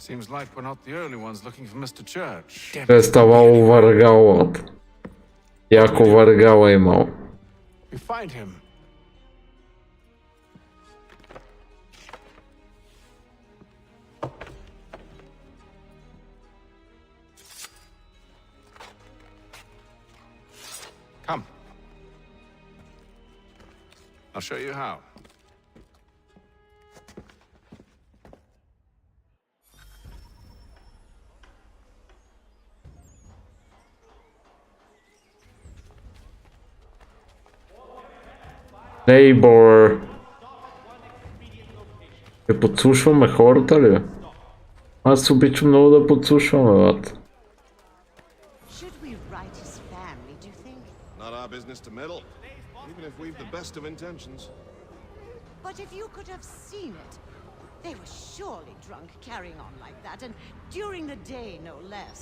Seems like we're not the only ones looking for Mr. Church. Е ставало въргалът. Яко въргала имал. We find him. Come. I'll show you how. Neighbor. Ще подслушваме хората ли? Аз обичам много да подслушваме, бат. Not our business to meddle, even if we've the best of intentions. But if you could have seen it, they were surely drunk carrying on like that, and during the day, no less.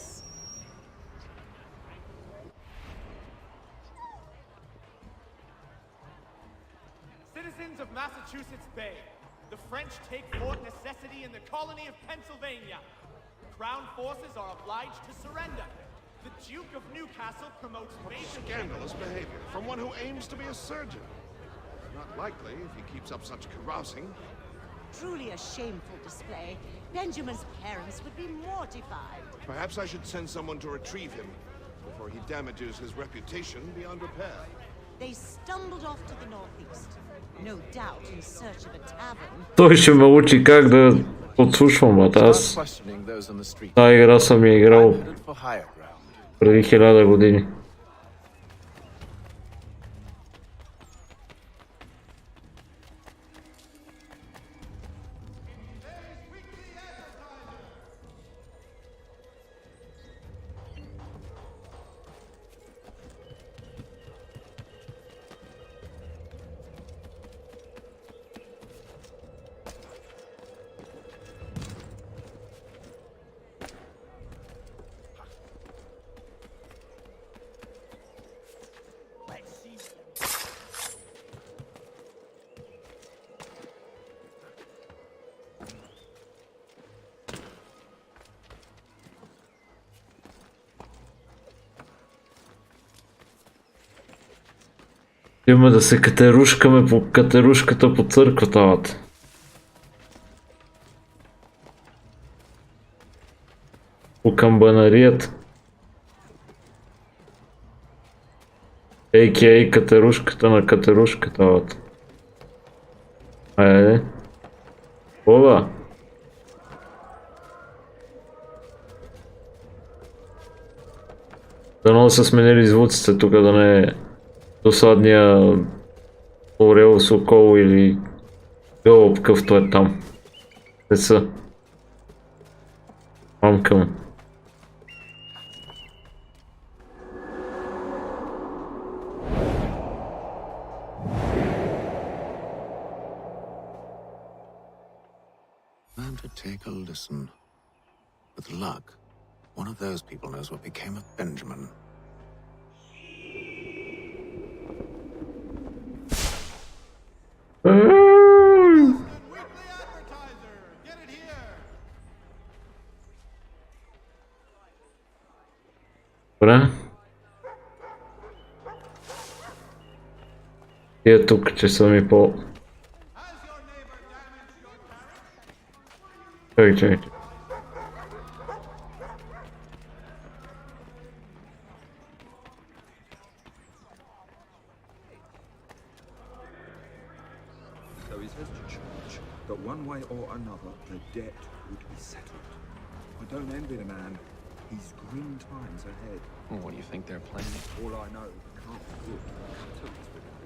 Citizens of Massachusetts Bay, the French take Fort Necessity in the colony of Pennsylvania. Crown forces are obliged to surrender. The Duke of Newcastle promotes major Scandalous behavior from one who aims to be a surgeon. Not likely if he keeps up such carousing. Truly a shameful display. Benjamin's parents would be mortified. Perhaps I should send someone to retrieve him before he damages his reputation beyond repair. They stumbled off to the northeast, no doubt in search of a tavern. Той ще ме учи как да подслушвам, а аз тази игра съм я играл преди 1000 години. Има да се катерушкаме по катерушката по църквата. По камбанарията. А.К.А. катерушката на катерушката. Айде. Оба. Дано са сменили звуците тук, да не е досадния орел сокол или гълъб, къвто е там. Не са. Мамка му. To take a listen. With luck, one of those people knows what became of Benjamin. Добре. И тук, че са ми по... Чакай. So he says to church that one way or another the debt would be settled. I don't envy the man. He's grim times ahead. Well, what do you think they're planning? All I know, the cart's good.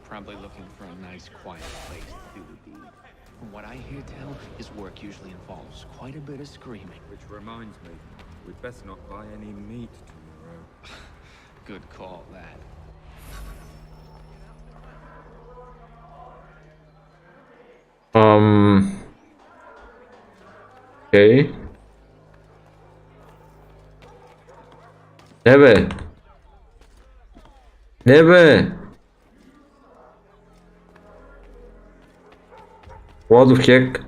Probably looking for a nice, quiet place to do the deed. From what I hear tell, his work usually involves quite a bit of screaming. Which reminds me, we'd best not buy any meat tomorrow. Good call, that. Okay. Не бе! Владо хек.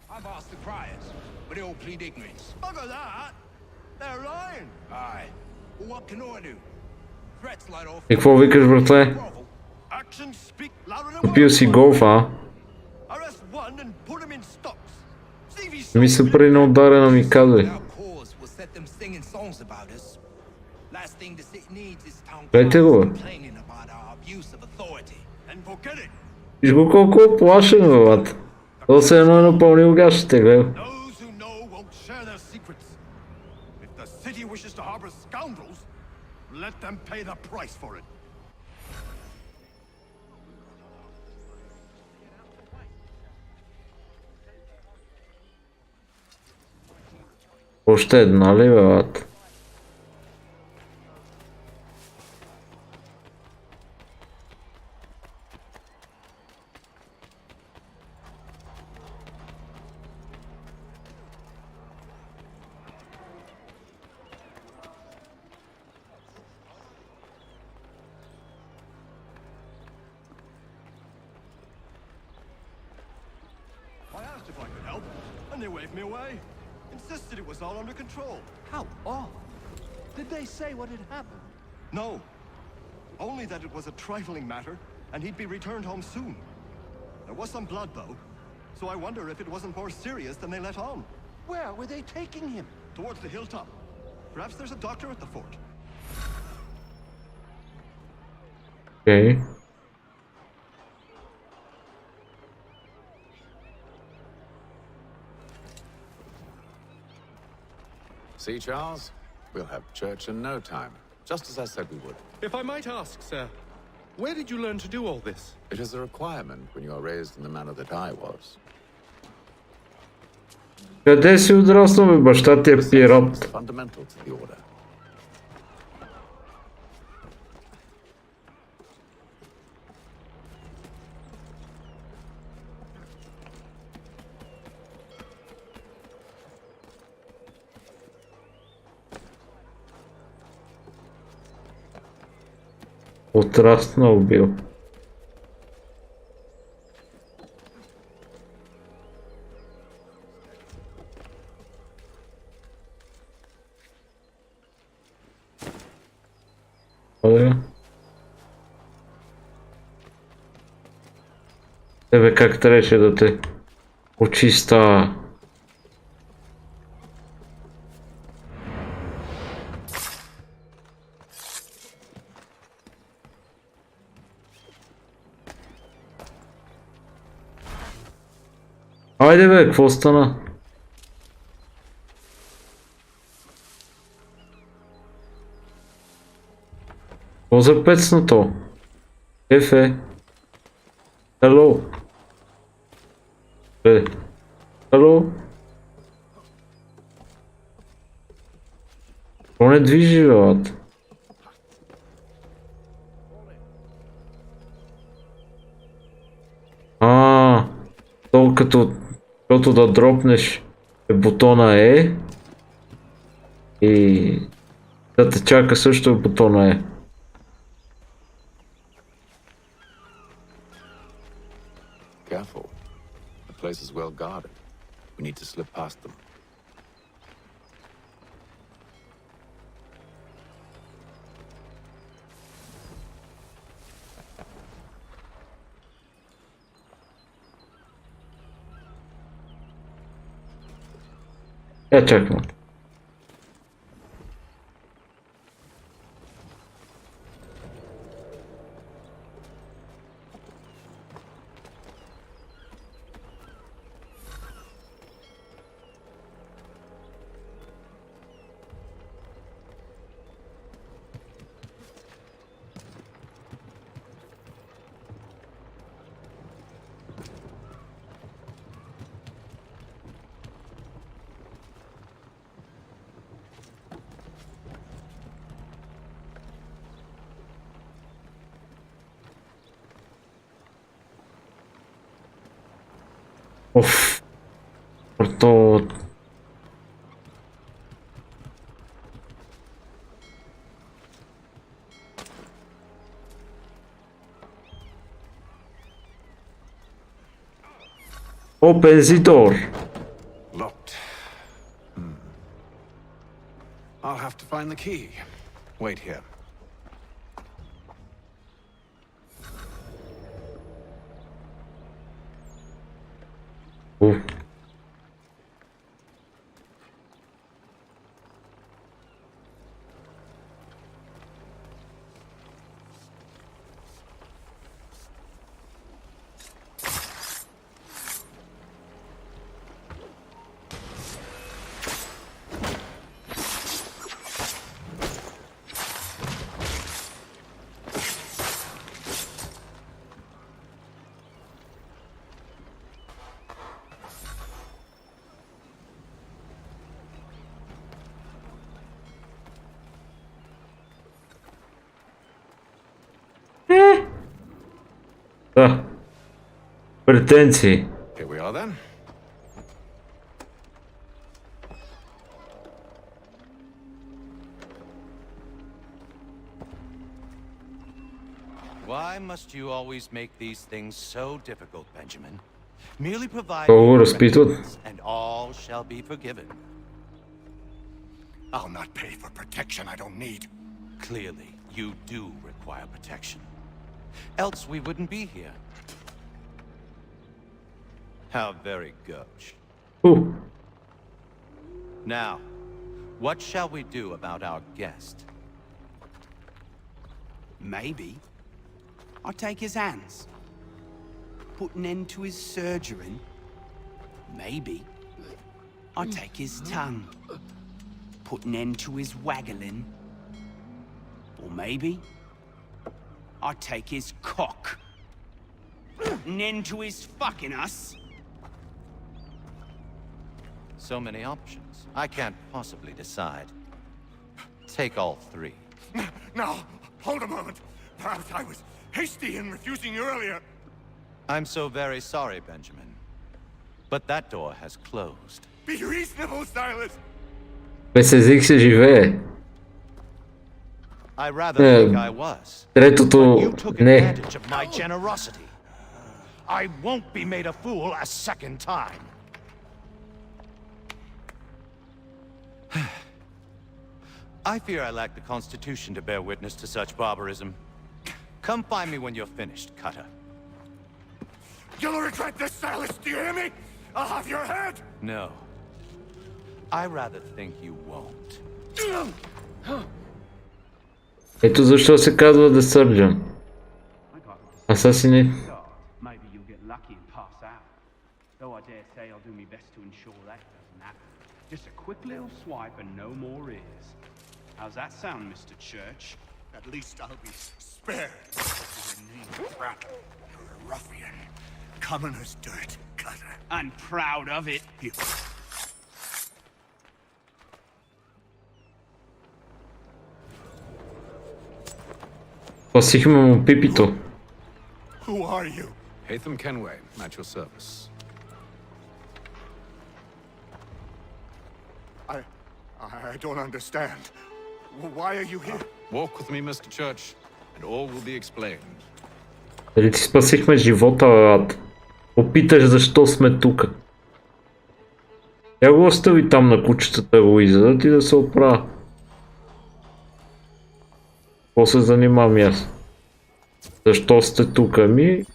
I've asked the criers, but they all plead ignorance. Bugger that! They're lying! Aye. Well, what can I do? Threats light off. И какво викаш, братле? Actions speak louder than Купил си голф, а? Arrest one and put him in stocks. See if he's Не ми се пари на ударена, ми казвай. will set them singing songs about us. Last thing the city needs is town Гледайте го. complaining about our abuse of authority. And forget it. Виж го колко е плашен, бе, бат. То се едно е напълнил гащите, гледай. Those who know won't share their secrets. If the city wishes to harbor scoundrels, let them pay the price for it. Още една ли, бе, бат? I asked if I could help, and they waved me away. Insisted it was all under control. How odd. Did they say what had happened? No. Only that it was a trifling matter, and he'd be returned home soon. There was some blood, though, so I wonder if it wasn't more serious than they let on. Where were they taking him? Towards the hilltop. Perhaps there's a doctor at the fort. Okay. See, Charles? We'll have church in no time, just as I said we would. If I might ask, sir, where did you learn to do all this? It is a requirement when you are raised in the manner that I was. Къде си отраснал, бе? Баща ти е пират. Fundamental to the order. Отраснал бил. Тебе как трябваше да те очиста? Айде бе, какво стана? Какво за пецнато? Ефе. Hello. Hello. Какво не движи, бе? То като да дропнеш бутона E и да те чака също бутона E. Careful. The place is well guarded. We need to slip past them. Я чакам. Оф. То... Open the door. Locked. I'll have to find the key. Wait here. Да. Претенции. Here we are then. Why must you always make these things so difficult, Benjamin? Merely provide Кого разпитывают? and all shall be forgiven. I'll not pay for protection I don't need. Clearly, you do require protection. Else we wouldn't be here. How very gauche. Ooh. Now, what shall we do about our guest? Maybe I'll take his hands. Put an end to his surgery. Maybe I'll take his tongue. Put an end to his waggling. Or maybe I'll take his cock. Put an end to his fucking us. So many options. I can't possibly decide. Take all three. Now, hold a moment. Perhaps I was hasty in refusing you earlier. I'm so very sorry, Benjamin. But that door has closed. Be reasonable, Silas. Без език се живее. I rather think I was. Третото You took не. advantage of my generosity. I won't be made a fool a second time. I fear I lack the constitution to bear witness to such barbarism. Come find me when you're finished, Cutter. You'll regret this, Silas, do you hear me? I'll have your head! No. I rather think you won't. Ето защо се казва The Surgeon. Асасини. Maybe you'll get lucky and pass out. Though I dare say I'll do my best to ensure that doesn't happen. Just a quick little swipe and no more is. How's that sound, Mr. Church? At least I'll be spared. Your name, Brat. You're a ruffian. Common as dirt, Cutter. I'm proud of it. Спасихме му пипито. Who are you? Hatham Kenway, at your service. I don't understand. Why are you here? Walk with me, Mr. Church, and all will be explained. Дали ти спасихме живота, брат? Опиташ защо сме тук. Я го остави там на кучетата го изядат и да се оправя. Какво се занимавам аз? Защо сте тук? Ми...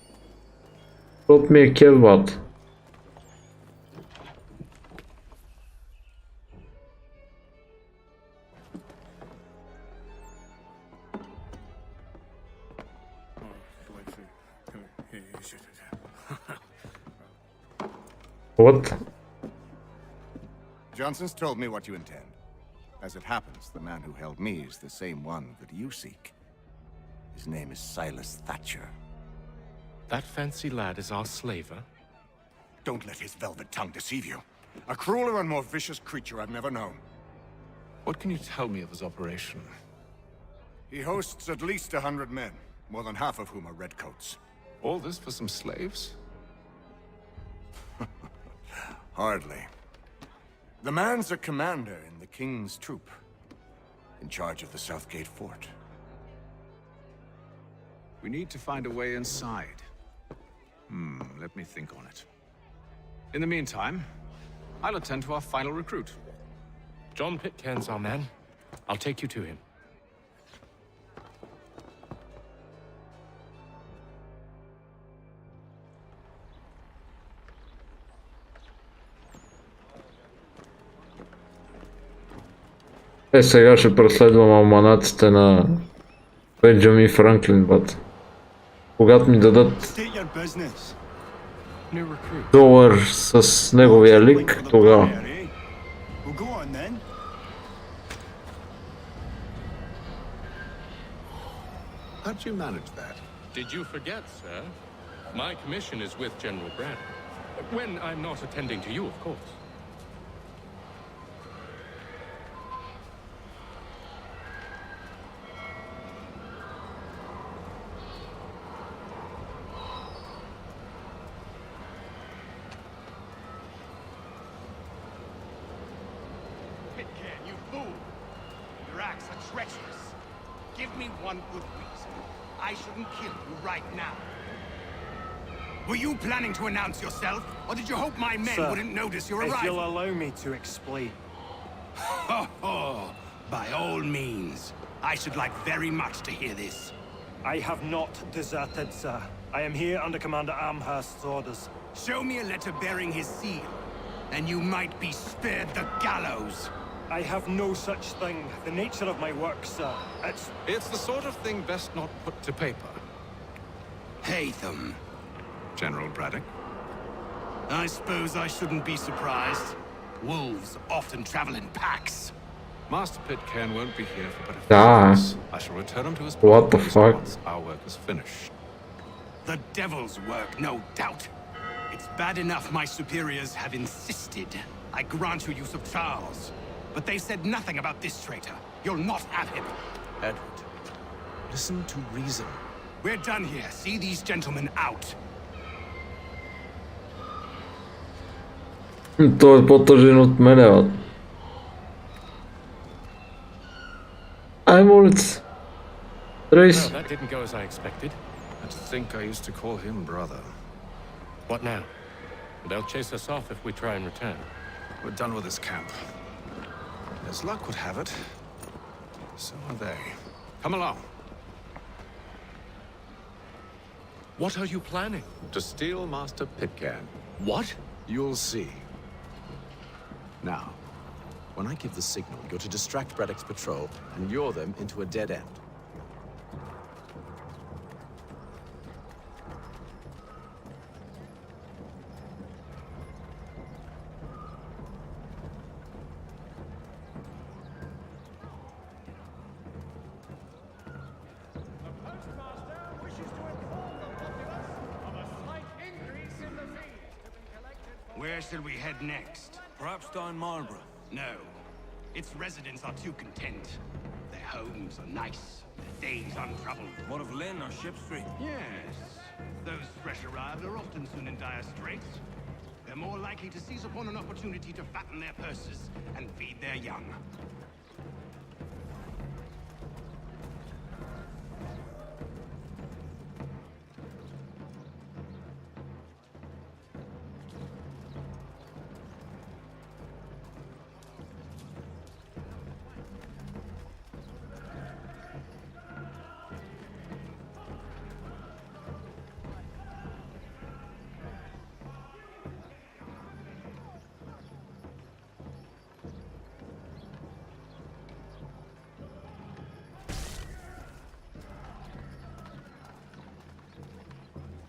Защото ми е кевбат. What? Johnson's told me what you intend. As it happens, the man who held me is the same one that you seek. His name is Silas Thatcher. That fancy lad is our slaver? Don't let his velvet tongue deceive you. A crueler and more vicious creature I've never known. What can you tell me of his operation? He hosts at least 100 men, more than half of whom are redcoats. All this for some slaves? Hardly. The man's a commander in the King's troop, in charge of the Southgate Fort. We need to find a way inside. Let me think on it. In the meantime, I'll attend to our final recruit. John Pitcairn's our man. I'll take you to him. Сега ще преследвам алманаците на Бенджамин Франклин, бат. Когато ми дадат долар с неговия лик, тогава. How'd you manage that? Did you forget, sir? My commission is with General Braddock. When I'm not attending to you, of course. Give me one good reason. I shouldn't kill you right now. Were you planning to announce yourself, or did you hope my men wouldn't notice your arrival? If you'll allow me to explain. By all means. I should like very much to hear this. I have not deserted, sir. I am here under Commander Amherst's orders. Show me a letter bearing his seal, and you might be spared the gallows. I have no such thing. The nature of my work, sir. It's the sort of thing best not put to paper. Hatham. General Braddock. I suppose I shouldn't be surprised. Wolves often travel in packs. Master Pitcairn won't be here for but a few days. I shall return him to his What the fuck? once our work is finished. The devil's work, no doubt. It's bad enough my superiors have insisted I grant you use of Charles. But they said nothing about this traitor. You'll not have him. Edward, listen to reason. We're done here. See these gentlemen out. Той е по-тъжен от мене, бе. Ай, молец. Trace. That didn't go as I expected. I think I used to call him brother. What now? They'll chase us off if we try and return. We're done with this camp. As luck would have it, so are they. Come along. What are you planning? To steal Master Pitcairn. What? You'll see. Now, when I give the signal, you're to distract Braddock's patrol and lure them into a dead end. Where shall we head next? Perhaps down Marlborough. No. Its residents are too content. Their homes are nice, their days untroubled. What of Lynn or Ship Street? Yes. Those fresh arrived are often soon in dire straits. They're more likely to seize upon an opportunity to fatten their purses and feed their young.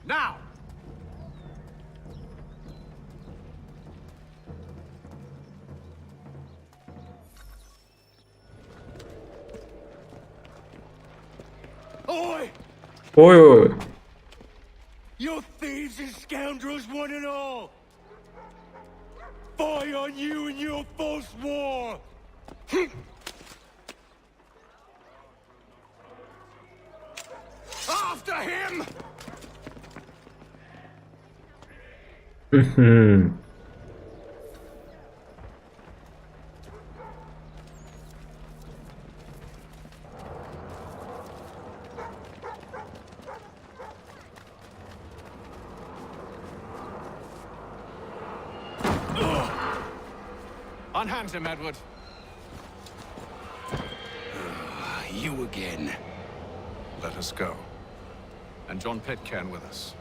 Now! Oi! Oi, oi. You thieves and scoundrels, one and all! Fie on you and your false war! After him! Unhand him, Edward. You again. Let us go. And John Pitcairn with us.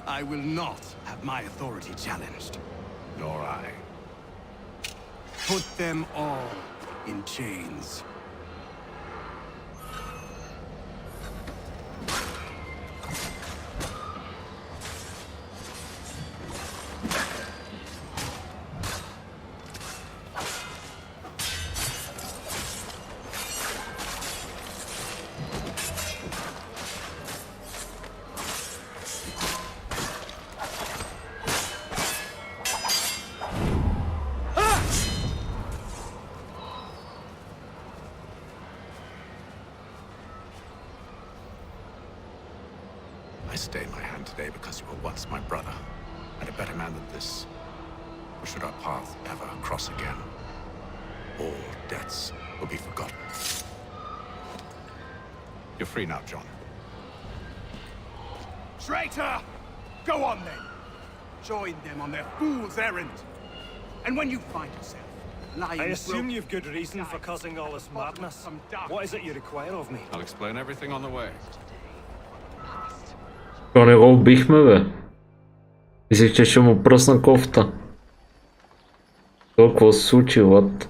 I will not have my authority challenged. Nor I. Put them all in chains. I stay my hand today because you were once my brother, and a better man than this. Or should our paths ever cross again, all debts will be forgotten. You're free now, John. Traitor! Go on then! Join them on their fool's errand. And when you find yourself lying... I assume you've good reason for causing all this madness. What is it you require of me? I'll explain everything on the way. То не го убихме, бе. Мислих, че ще му пръсна кофта. Толкова се случи, лад.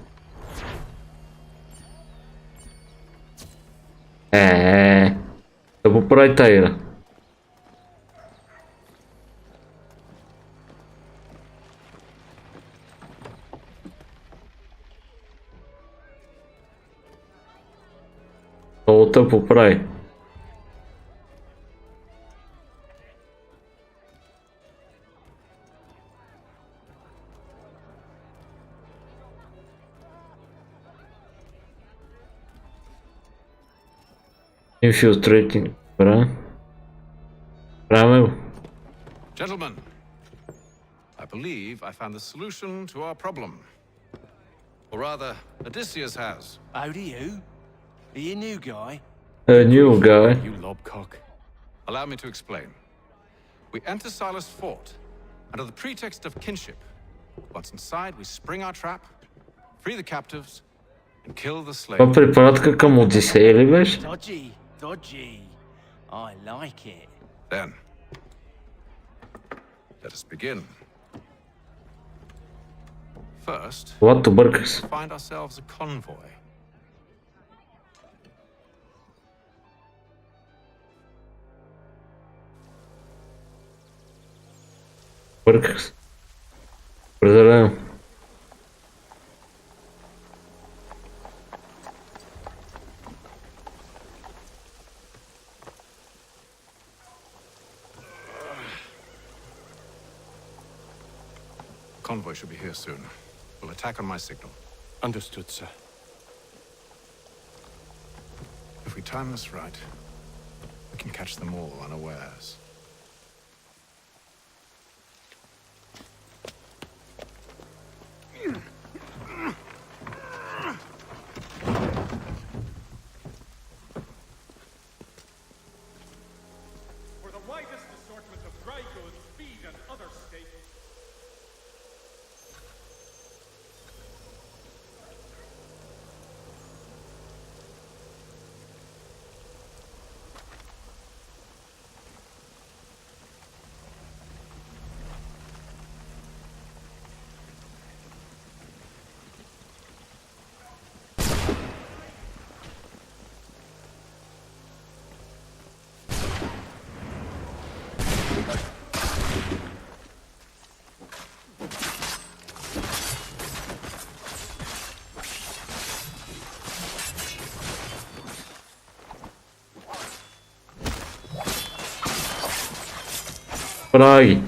Да поправи тайра. Новата поправи. Infiltrating. Добре. Правим го. Gentlemen, I believe I found the solution to our problem. Or rather, Odysseus has. How do you? Are you a new guy? A new guy. You lobcock. Allow me to explain. We enter Silas' fort, under the pretext of kinship. Once inside, we spring our trap, free the captives, and kill the slaves. Това препратка към Одисея ли беше? Dodgy, dodgy. I like it. Then, let us begin. First, What бърках се? find ourselves a convoy. Бърках се. Определено. Convoy should be here soon. We'll attack on my signal. Understood, sir. If we time this right, we can catch them all unawares. For the widest assortment of dry goods, feed, and other staples. Праги.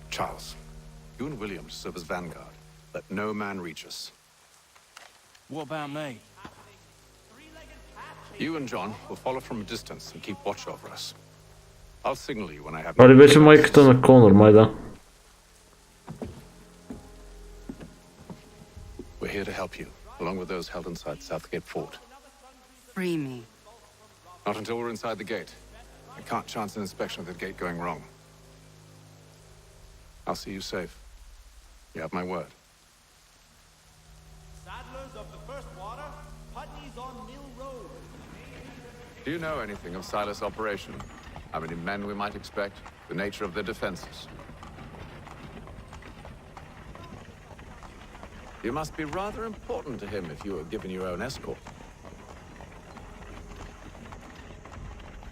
Charles, you and William serve as vanguard. Let no man reach us. What about me? You and John will follow from a distance and keep watch over us. I'll signal you when I have... Това ли беше майката на Конор, май да? We're here to help you, along with those held inside Southgate Fort. Free me. Not until we're inside the gate. I can't chance an inspection of the gate going wrong. I'll see you safe. You have my word. Saddlers of the first water, Putney's on Mill Road. Do you know anything of Silas' operation? How many men we might expect? The nature of their defenses? You must be rather important to him if you were given your own escort.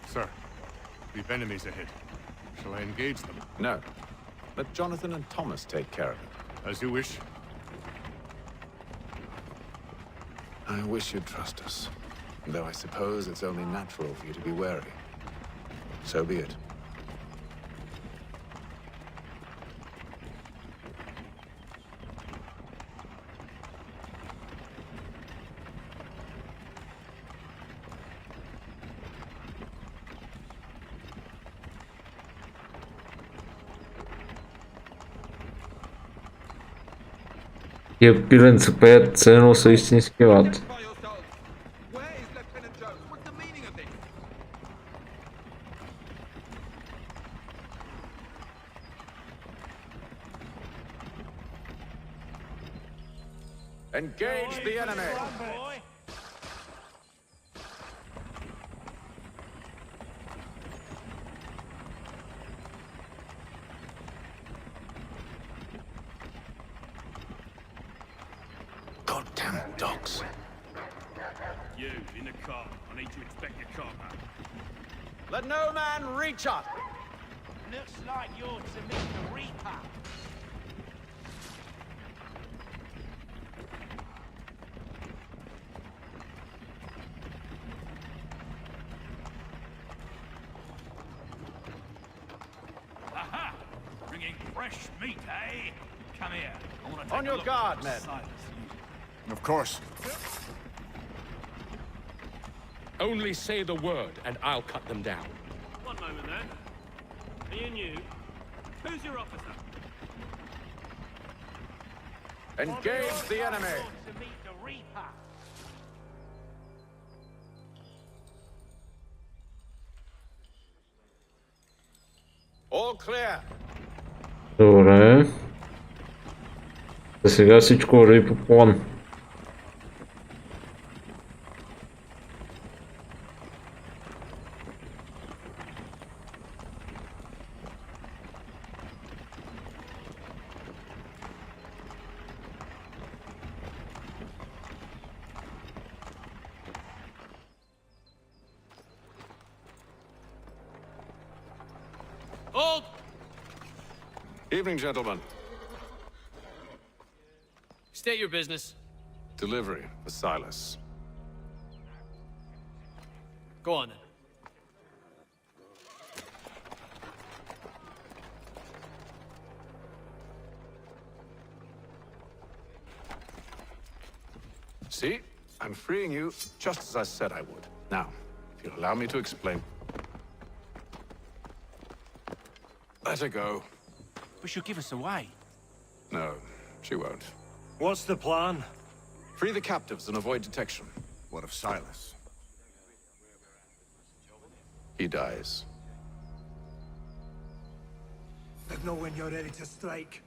Sir, we've enemies ahead. Shall I engage them? No. Let Jonathan and Thomas take care of it. As you wish. I wish you'd trust us. Though I suppose it's only natural for you to be wary. So be it. Тия пиленца пеят ценно са истински лад. Engage the enemy! Goddamn dogs. You, in the car. I need to inspect your car map. Let no man reach us! Looks like you're to meet the Reaper. Aha! Bringing fresh meat, eh? Come here. I want to take On your a look guard, at men. Silas. Of course. Only say the word, and I'll cut them down. One moment then. Me and you. Who's your officer? Engage the enemy! To meet the Reaper. All clear! Добре. За сега всичко върви по план. Hold! Evening, gentlemen. State your business. Delivery for Silas. Go on then. See? I'm freeing you just as I said I would. Now, if you'll allow me to explain. Let her go. But she'll give us away. No, she won't. What's the plan? Free the captives and avoid detection. What of Silas? He dies. Let know when you're ready to strike.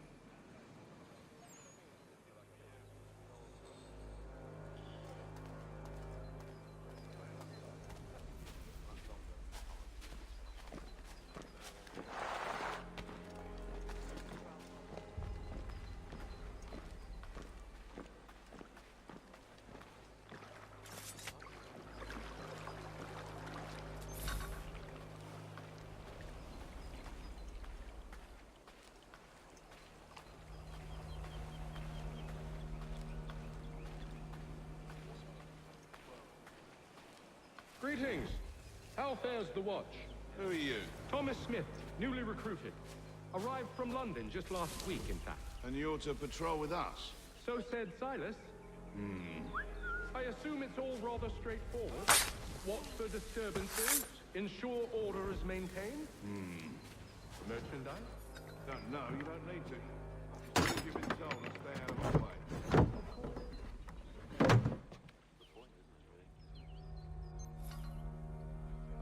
Greetings. How fares the watch? Who are you? Thomas Smith, newly recruited. Arrived from London just last week, in fact. And you're to patrol with us? So said Silas. I assume it's all rather straightforward. Watch for disturbances, ensure order is maintained. Merchandise? No, you don't need to. Do you've been told and stay out of my way.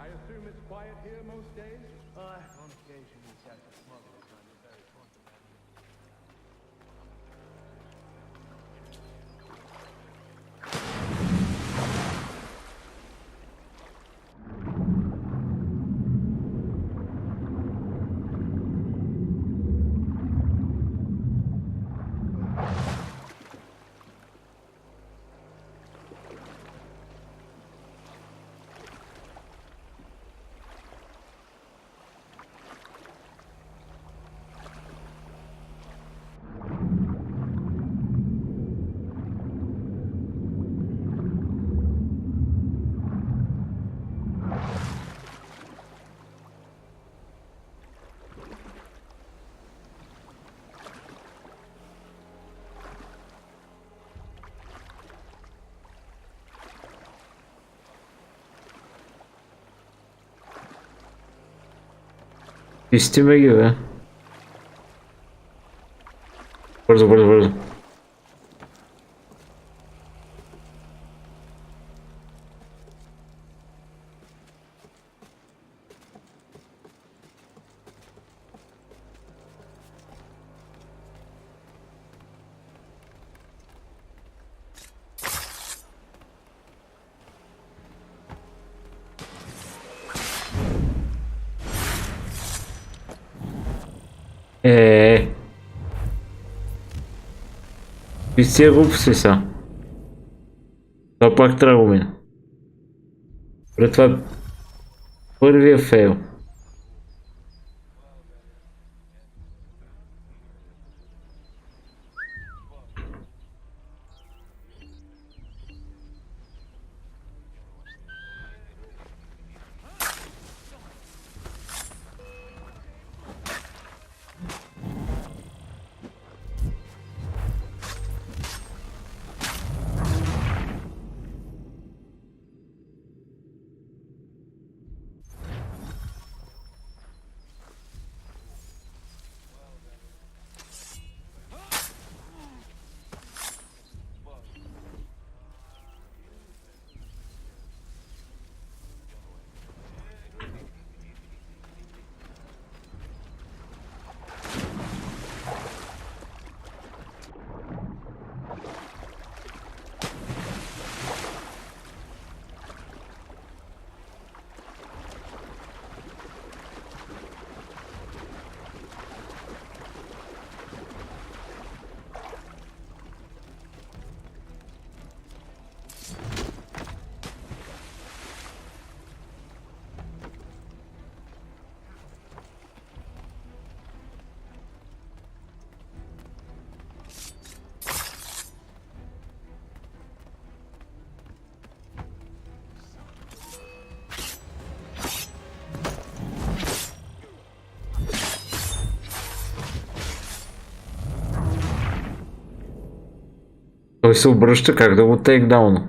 I assume it's quiet here most days? On occasion we catch a smuggler trying to bury contraband. Изтиме ги, бе. Бързо, бързо, бързо. Виж тия глупости са. Това пак трябва да го мина. Пред това първия фейл. Той се обръща как да го тейкдауна.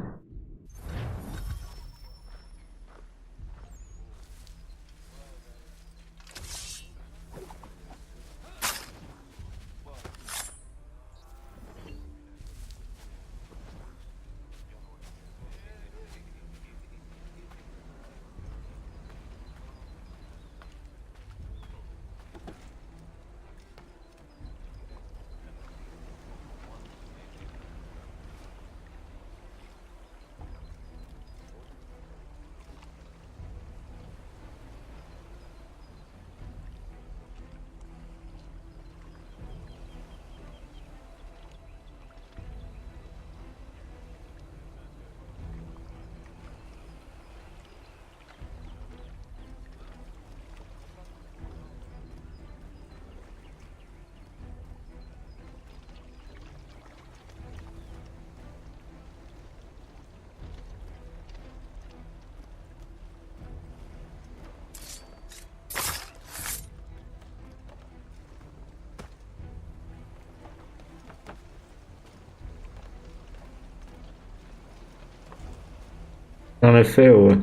Non è feo, eh.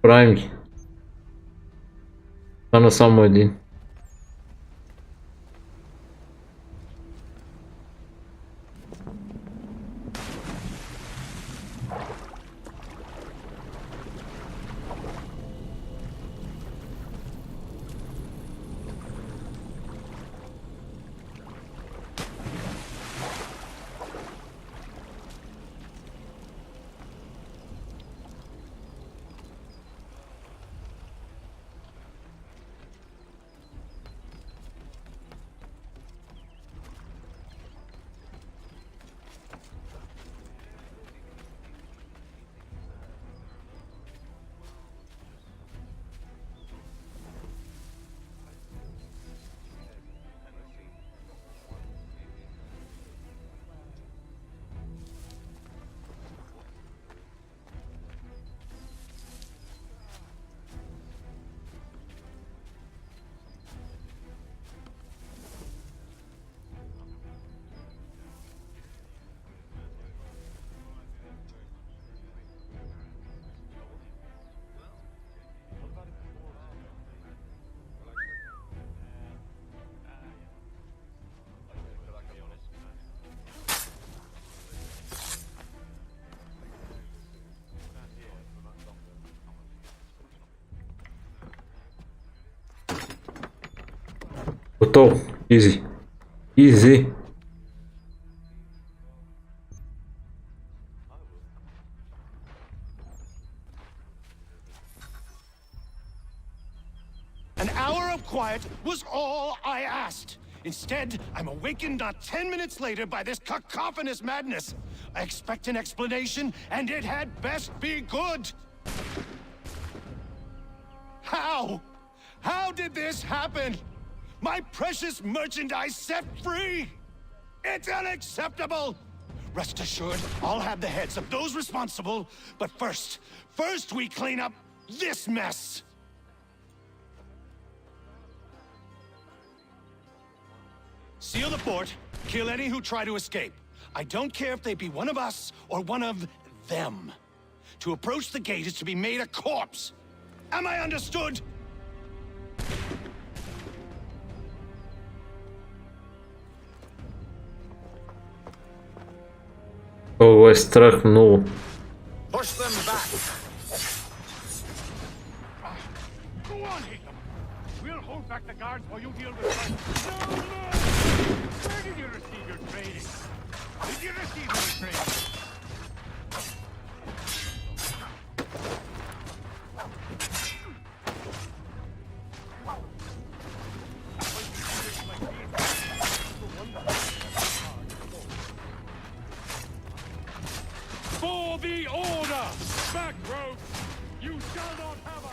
Правим ги. Стана само един. Готово. Изи. Изи. An hour of quiet was all I asked. Instead, I'm awakened not 10 minutes later by this cacophonous madness. I expect an explanation, and it had best be good. How? How did this happen? My precious merchandise set free! It's unacceptable! Rest assured, I'll have the heads of those responsible, but first we clean up this mess! Seal the fort, kill any who try to escape. I don't care if they be one of us or one of them. To approach the gate is to be made a corpse. Am I understood? О, е страх много. Push them back. Go on, Hickam. We'll hold back the guards while you deal with them. No! Where did you receive your training? Did you receive your training? For the order! Back, rogue! You shall not have us!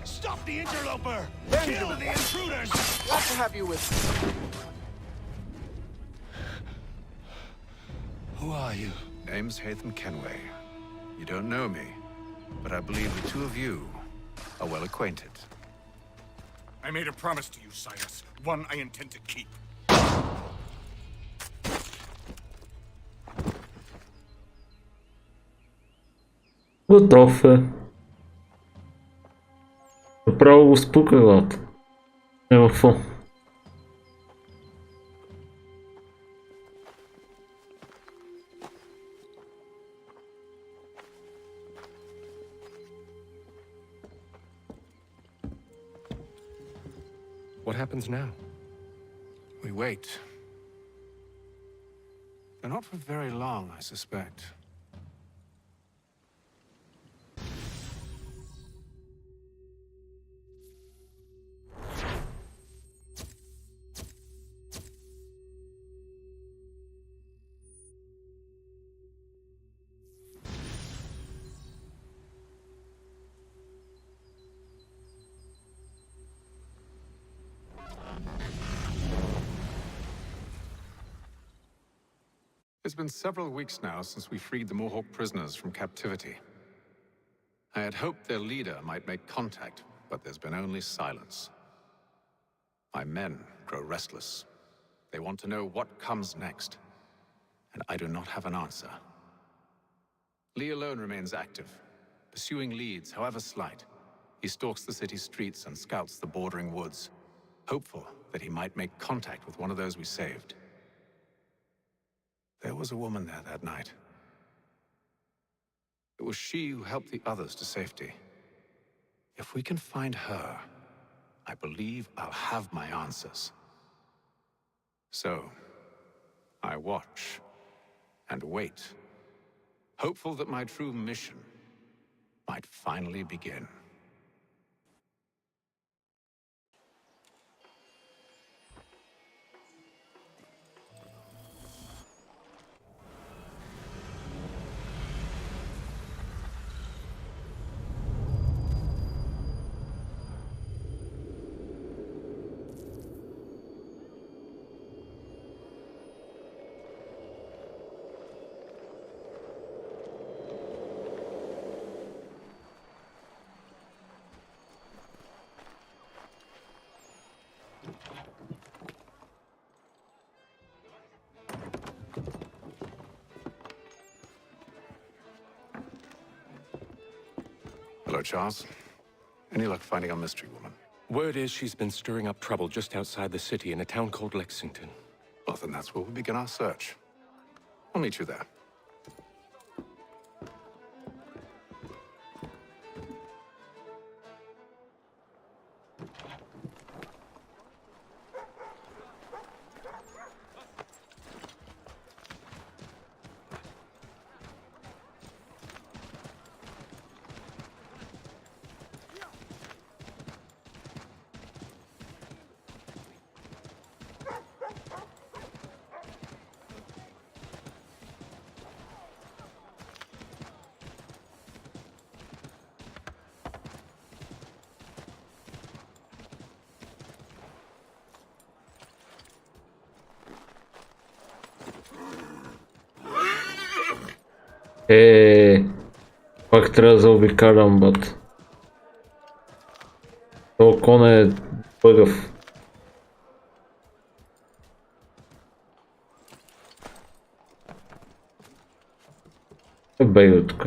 Stop the interloper! Kill the intruders! Glad to have you with me. Who are you? Name's Hatham Kenway. You don't know me, but I believe the two of you are well acquainted. I made a promise to you, Silas. One I intend to keep. Готов е. Направо го спука главата. Няма какво. What happens now? We wait. But not for very long, I suspect. It's been several weeks now since we freed the Mohawk prisoners from captivity. I had hoped their leader might make contact, but there's been only silence. My men grow restless. They want to know what comes next, and I do not have an answer. Lee alone remains active, pursuing leads, however slight. He stalks the city streets and scouts the bordering woods, hopeful that he might make contact with one of those we saved. There was a woman there that night. It was she who helped the others to safety. If we can find her, I believe I'll have my answers. So, I watch and wait, hopeful that my true mission might finally begin. Hello, Charles. Any luck finding our mystery woman? Word is she's been stirring up trouble just outside the city in a town called Lexington. Well, then that's where we'll begin our search. I'll meet you there. Пак трябва да заобикалям, бат. То кон е бъгав. Бейга тук.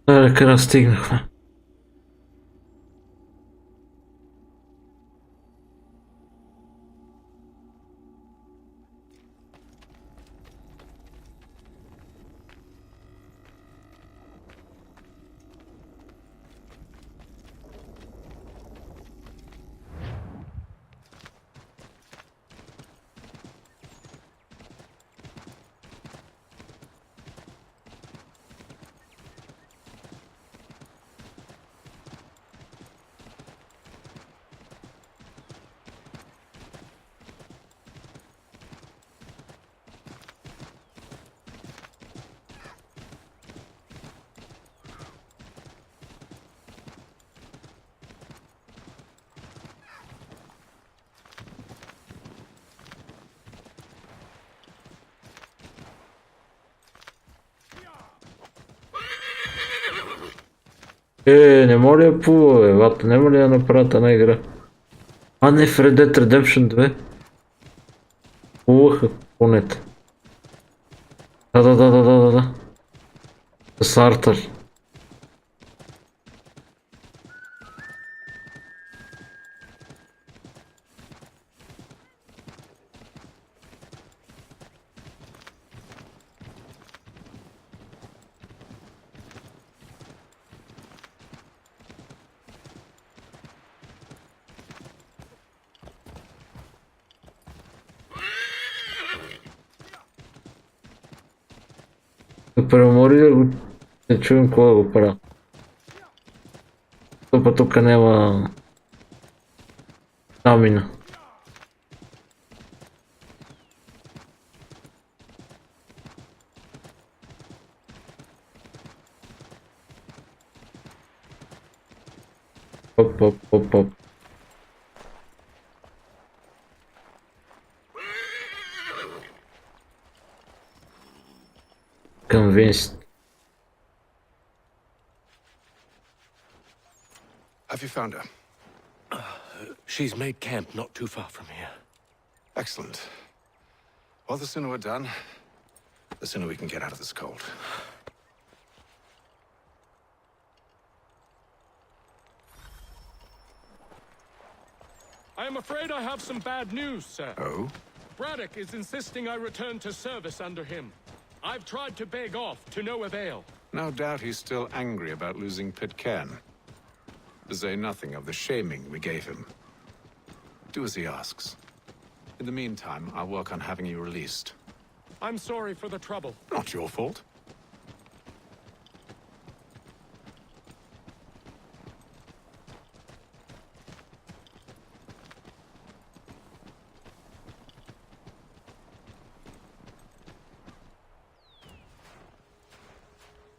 Къде стигнахме? Не мога ли я плува, бе, вата, няма ли да направят една игра? А не, в Red Dead Redemption 2. Плуваха конете. Да. С Артър. Да премори да го... Не чуем кога го правя. Топа тук няма... Стамина. Оп. Convinced. Have you found her? She's made camp not too far from here. Excellent. Well, the sooner we're done, the sooner we can get out of this cold. I am afraid I have some bad news, sir. Oh? Braddock is insisting I return to service under him. I've tried to beg off, to no avail. No doubt he's still angry about losing Pitcairn. To say nothing of the shaming we gave him. Do as he asks. In the meantime, I'll work on having you released. I'm sorry for the trouble. Not your fault.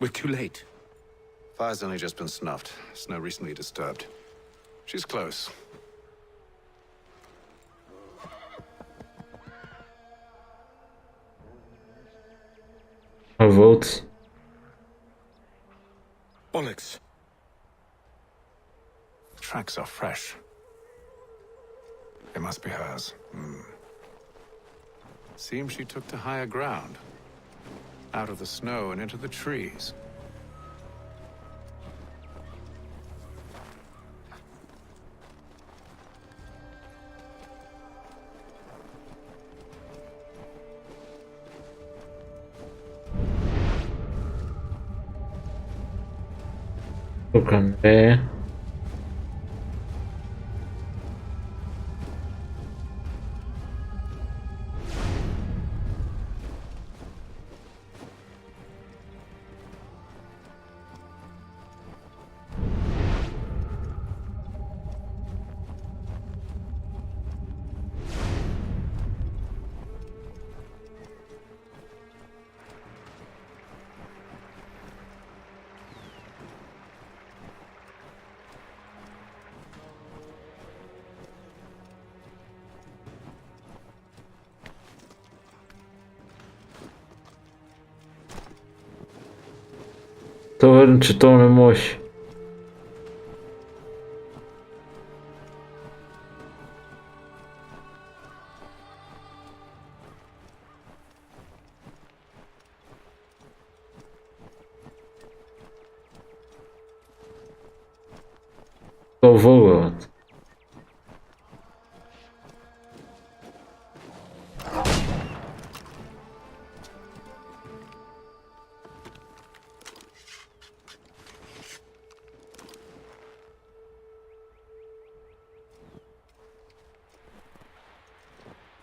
We're too late. Fire's only just been snuffed. Snow recently disturbed. She's close. A vote. Bollocks. The tracks are fresh. They must be hers. Seems she took to higher ground. Out of the snow and into the trees. Тук не. То верно, че то не може. във въгълът.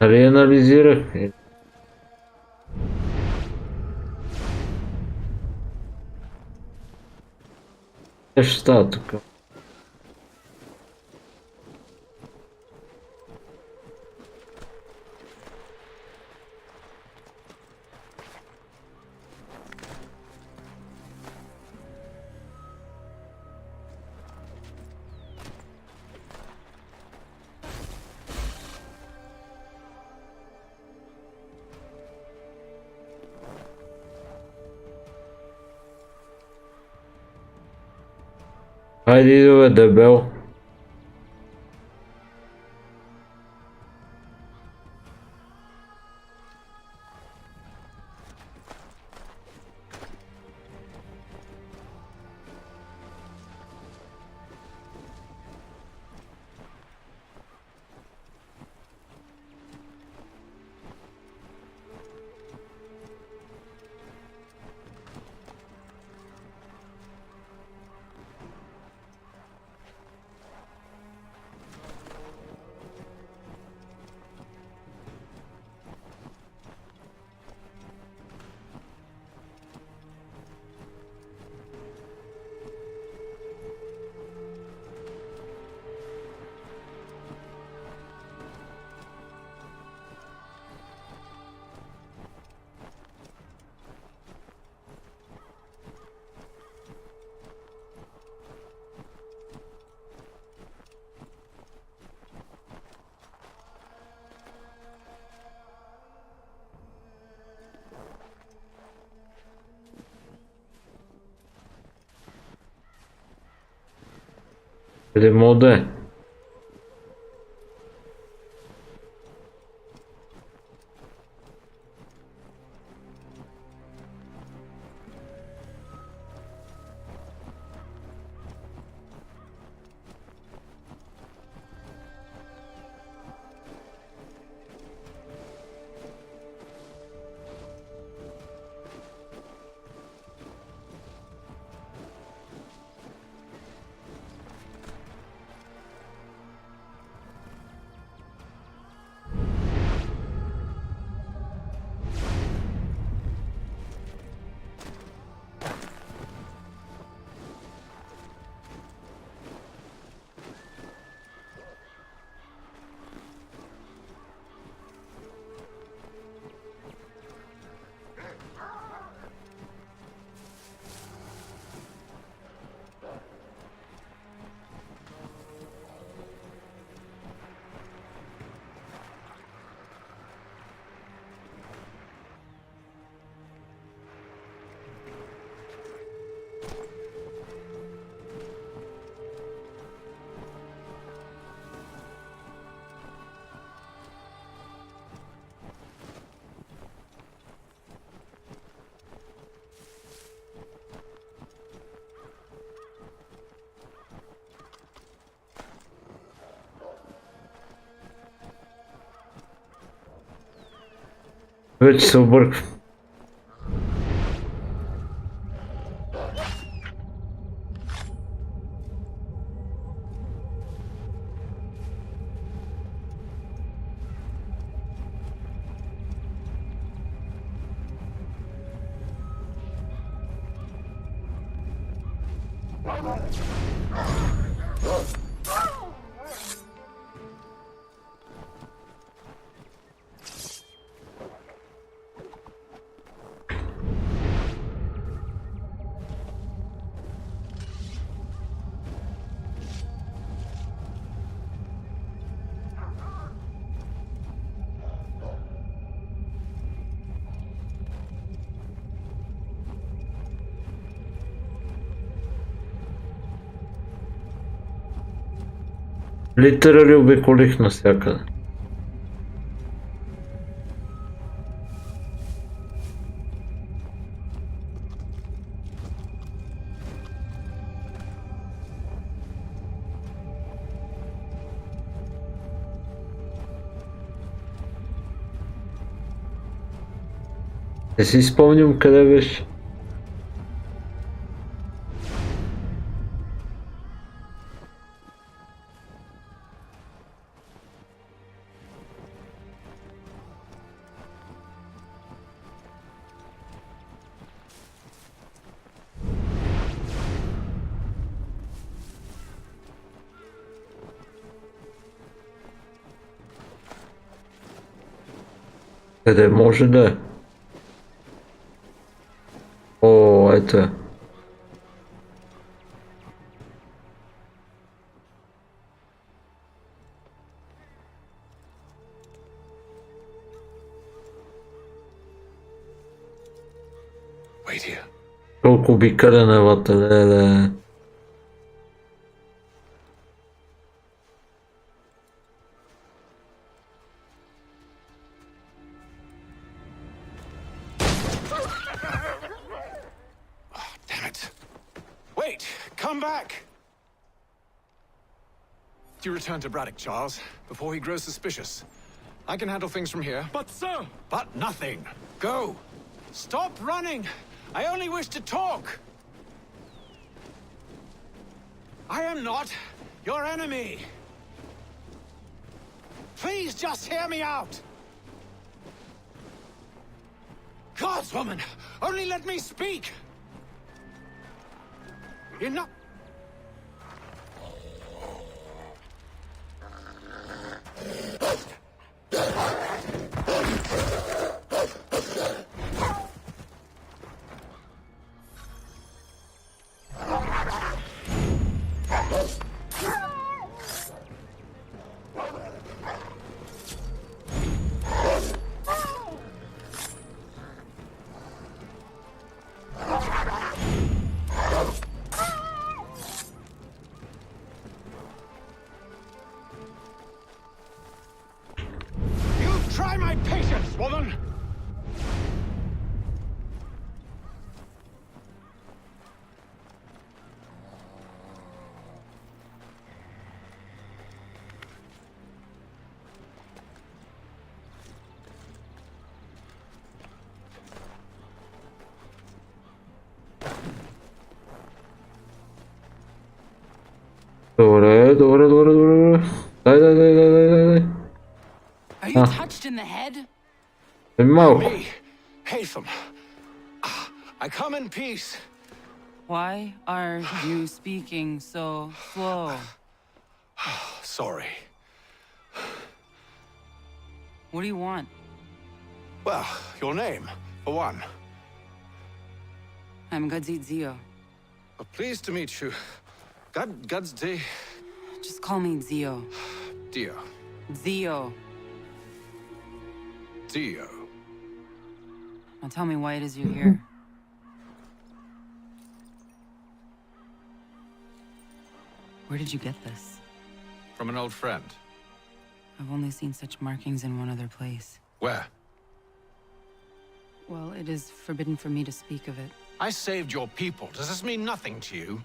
Нали анализирах? Нещо става тук. Хайде идва дебел. Къде мога да е? Вече се обърквам. Литерали обиколих навсякъде. Не си спомням къде беше. Къде може да е? О, ето е. Колко обикаля Новата, леле. Wait! Come back! You return to Braddock, Charles, before he grows suspicious. I can handle things from here. But, sir! But nothing! Go! Stop running! I only wish to talk! I am not your enemy! Please just hear me out! Gods, woman! Only let me speak! Enough! Try my patience, woman! Добре. Дай. Are you touched in the head? Малко. Me, Haytham. I come in peace. Why are you speaking so slow? Sorry. What do you want? Well, your name, for one. I'm Gadzit Zio. Pleased to meet you. Gadsdi. Just call me Zio. Dio. Zio. Dio. Now tell me why it is you're here. Where did you get this? From an old friend. I've only seen such markings in one other place. Where? Well, it is forbidden for me to speak of it. I saved your people. Does this mean nothing to you?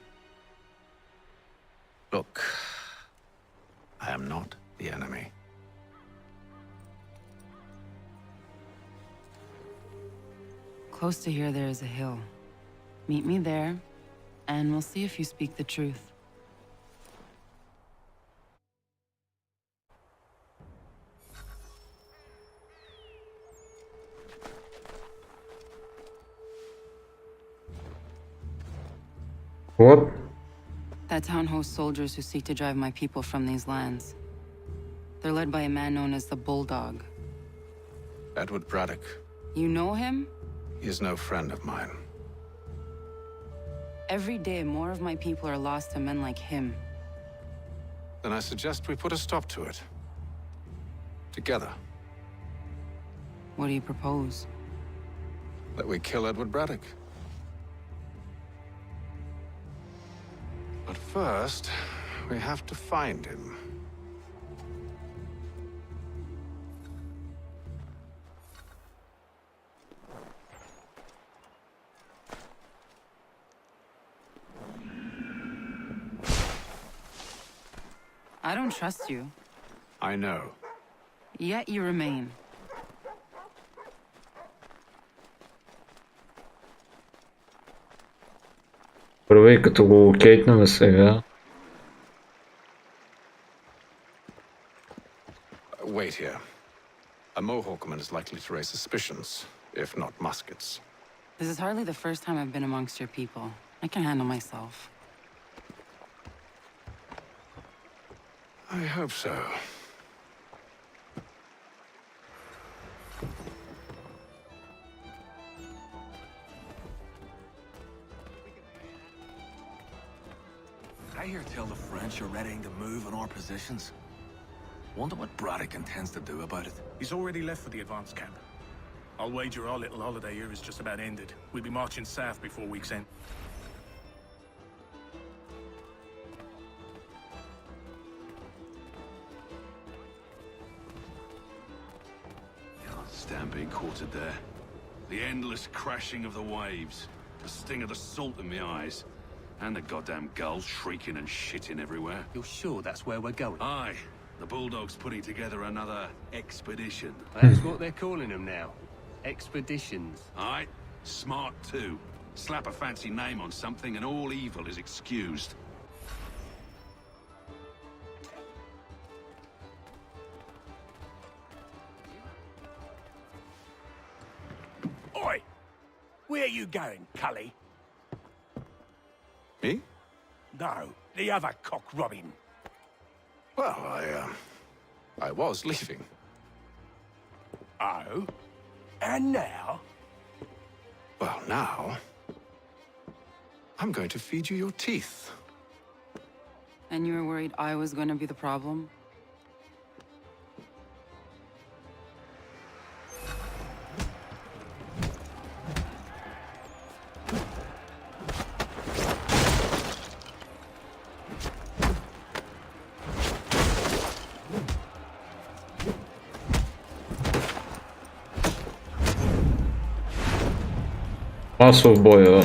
Look, I am not the enemy. Close to here, there is a hill. Meet me there, and we'll see if you speak the truth. What? That town hosts soldiers who seek to drive my people from these lands. They're led by a man known as the Bulldog. Edward Braddock. You know him? He is no friend of mine. Every day, more of my people are lost to men like him. Then I suggest we put a stop to it. Together. What do you propose? That we kill Edward Braddock. But first, we have to find him. I don't trust you. I know. Yet you remain. Първи като го локейтнем сега. Wait here. A Mohawkman is likely to raise suspicions, if not muskets. This is hardly the first time I've been amongst your people. I can handle myself. I hope so. I hear tell the French are readying to move on our positions. Wonder what Braddock intends to do about it. He's already left for the advance camp. I'll wager our little holiday here is just about ended. We'll be marching south before week's end. Stampede quartered there. The endless crashing of the waves. The sting of the salt in my eyes. And the goddamn gulls shrieking and shitting everywhere. You're sure that's where we're going? Aye. The Bulldog's putting together another expedition. That's what they're calling them now. Expeditions. Aye. Smart too. Slap a fancy name on something and all evil is excused. Oi! Where are you going, Cully? Me? No, the other cock Robin. Well, I was leaving. Oh? And now? Well, now... I'm going to feed you your teeth. And you were worried I was going to be the problem? Масов бой, да.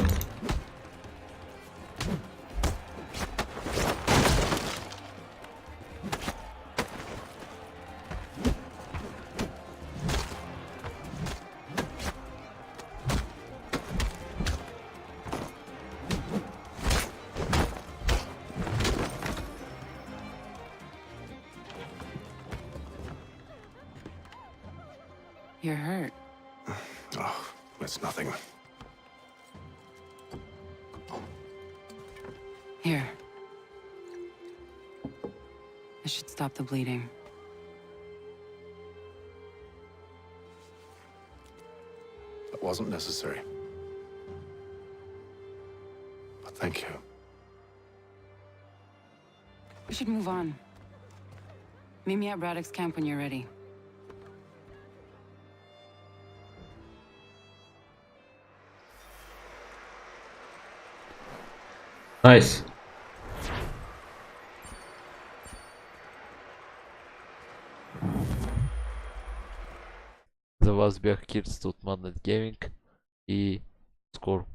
You're hurt. Oh, it's nothing. Here. This should stop the bleeding. That wasn't necessary. But thank you. We should move on. Meet me at Braddock's camp when you're ready. Nice. За вас бях Кирст от MadNet Gaming и скоро.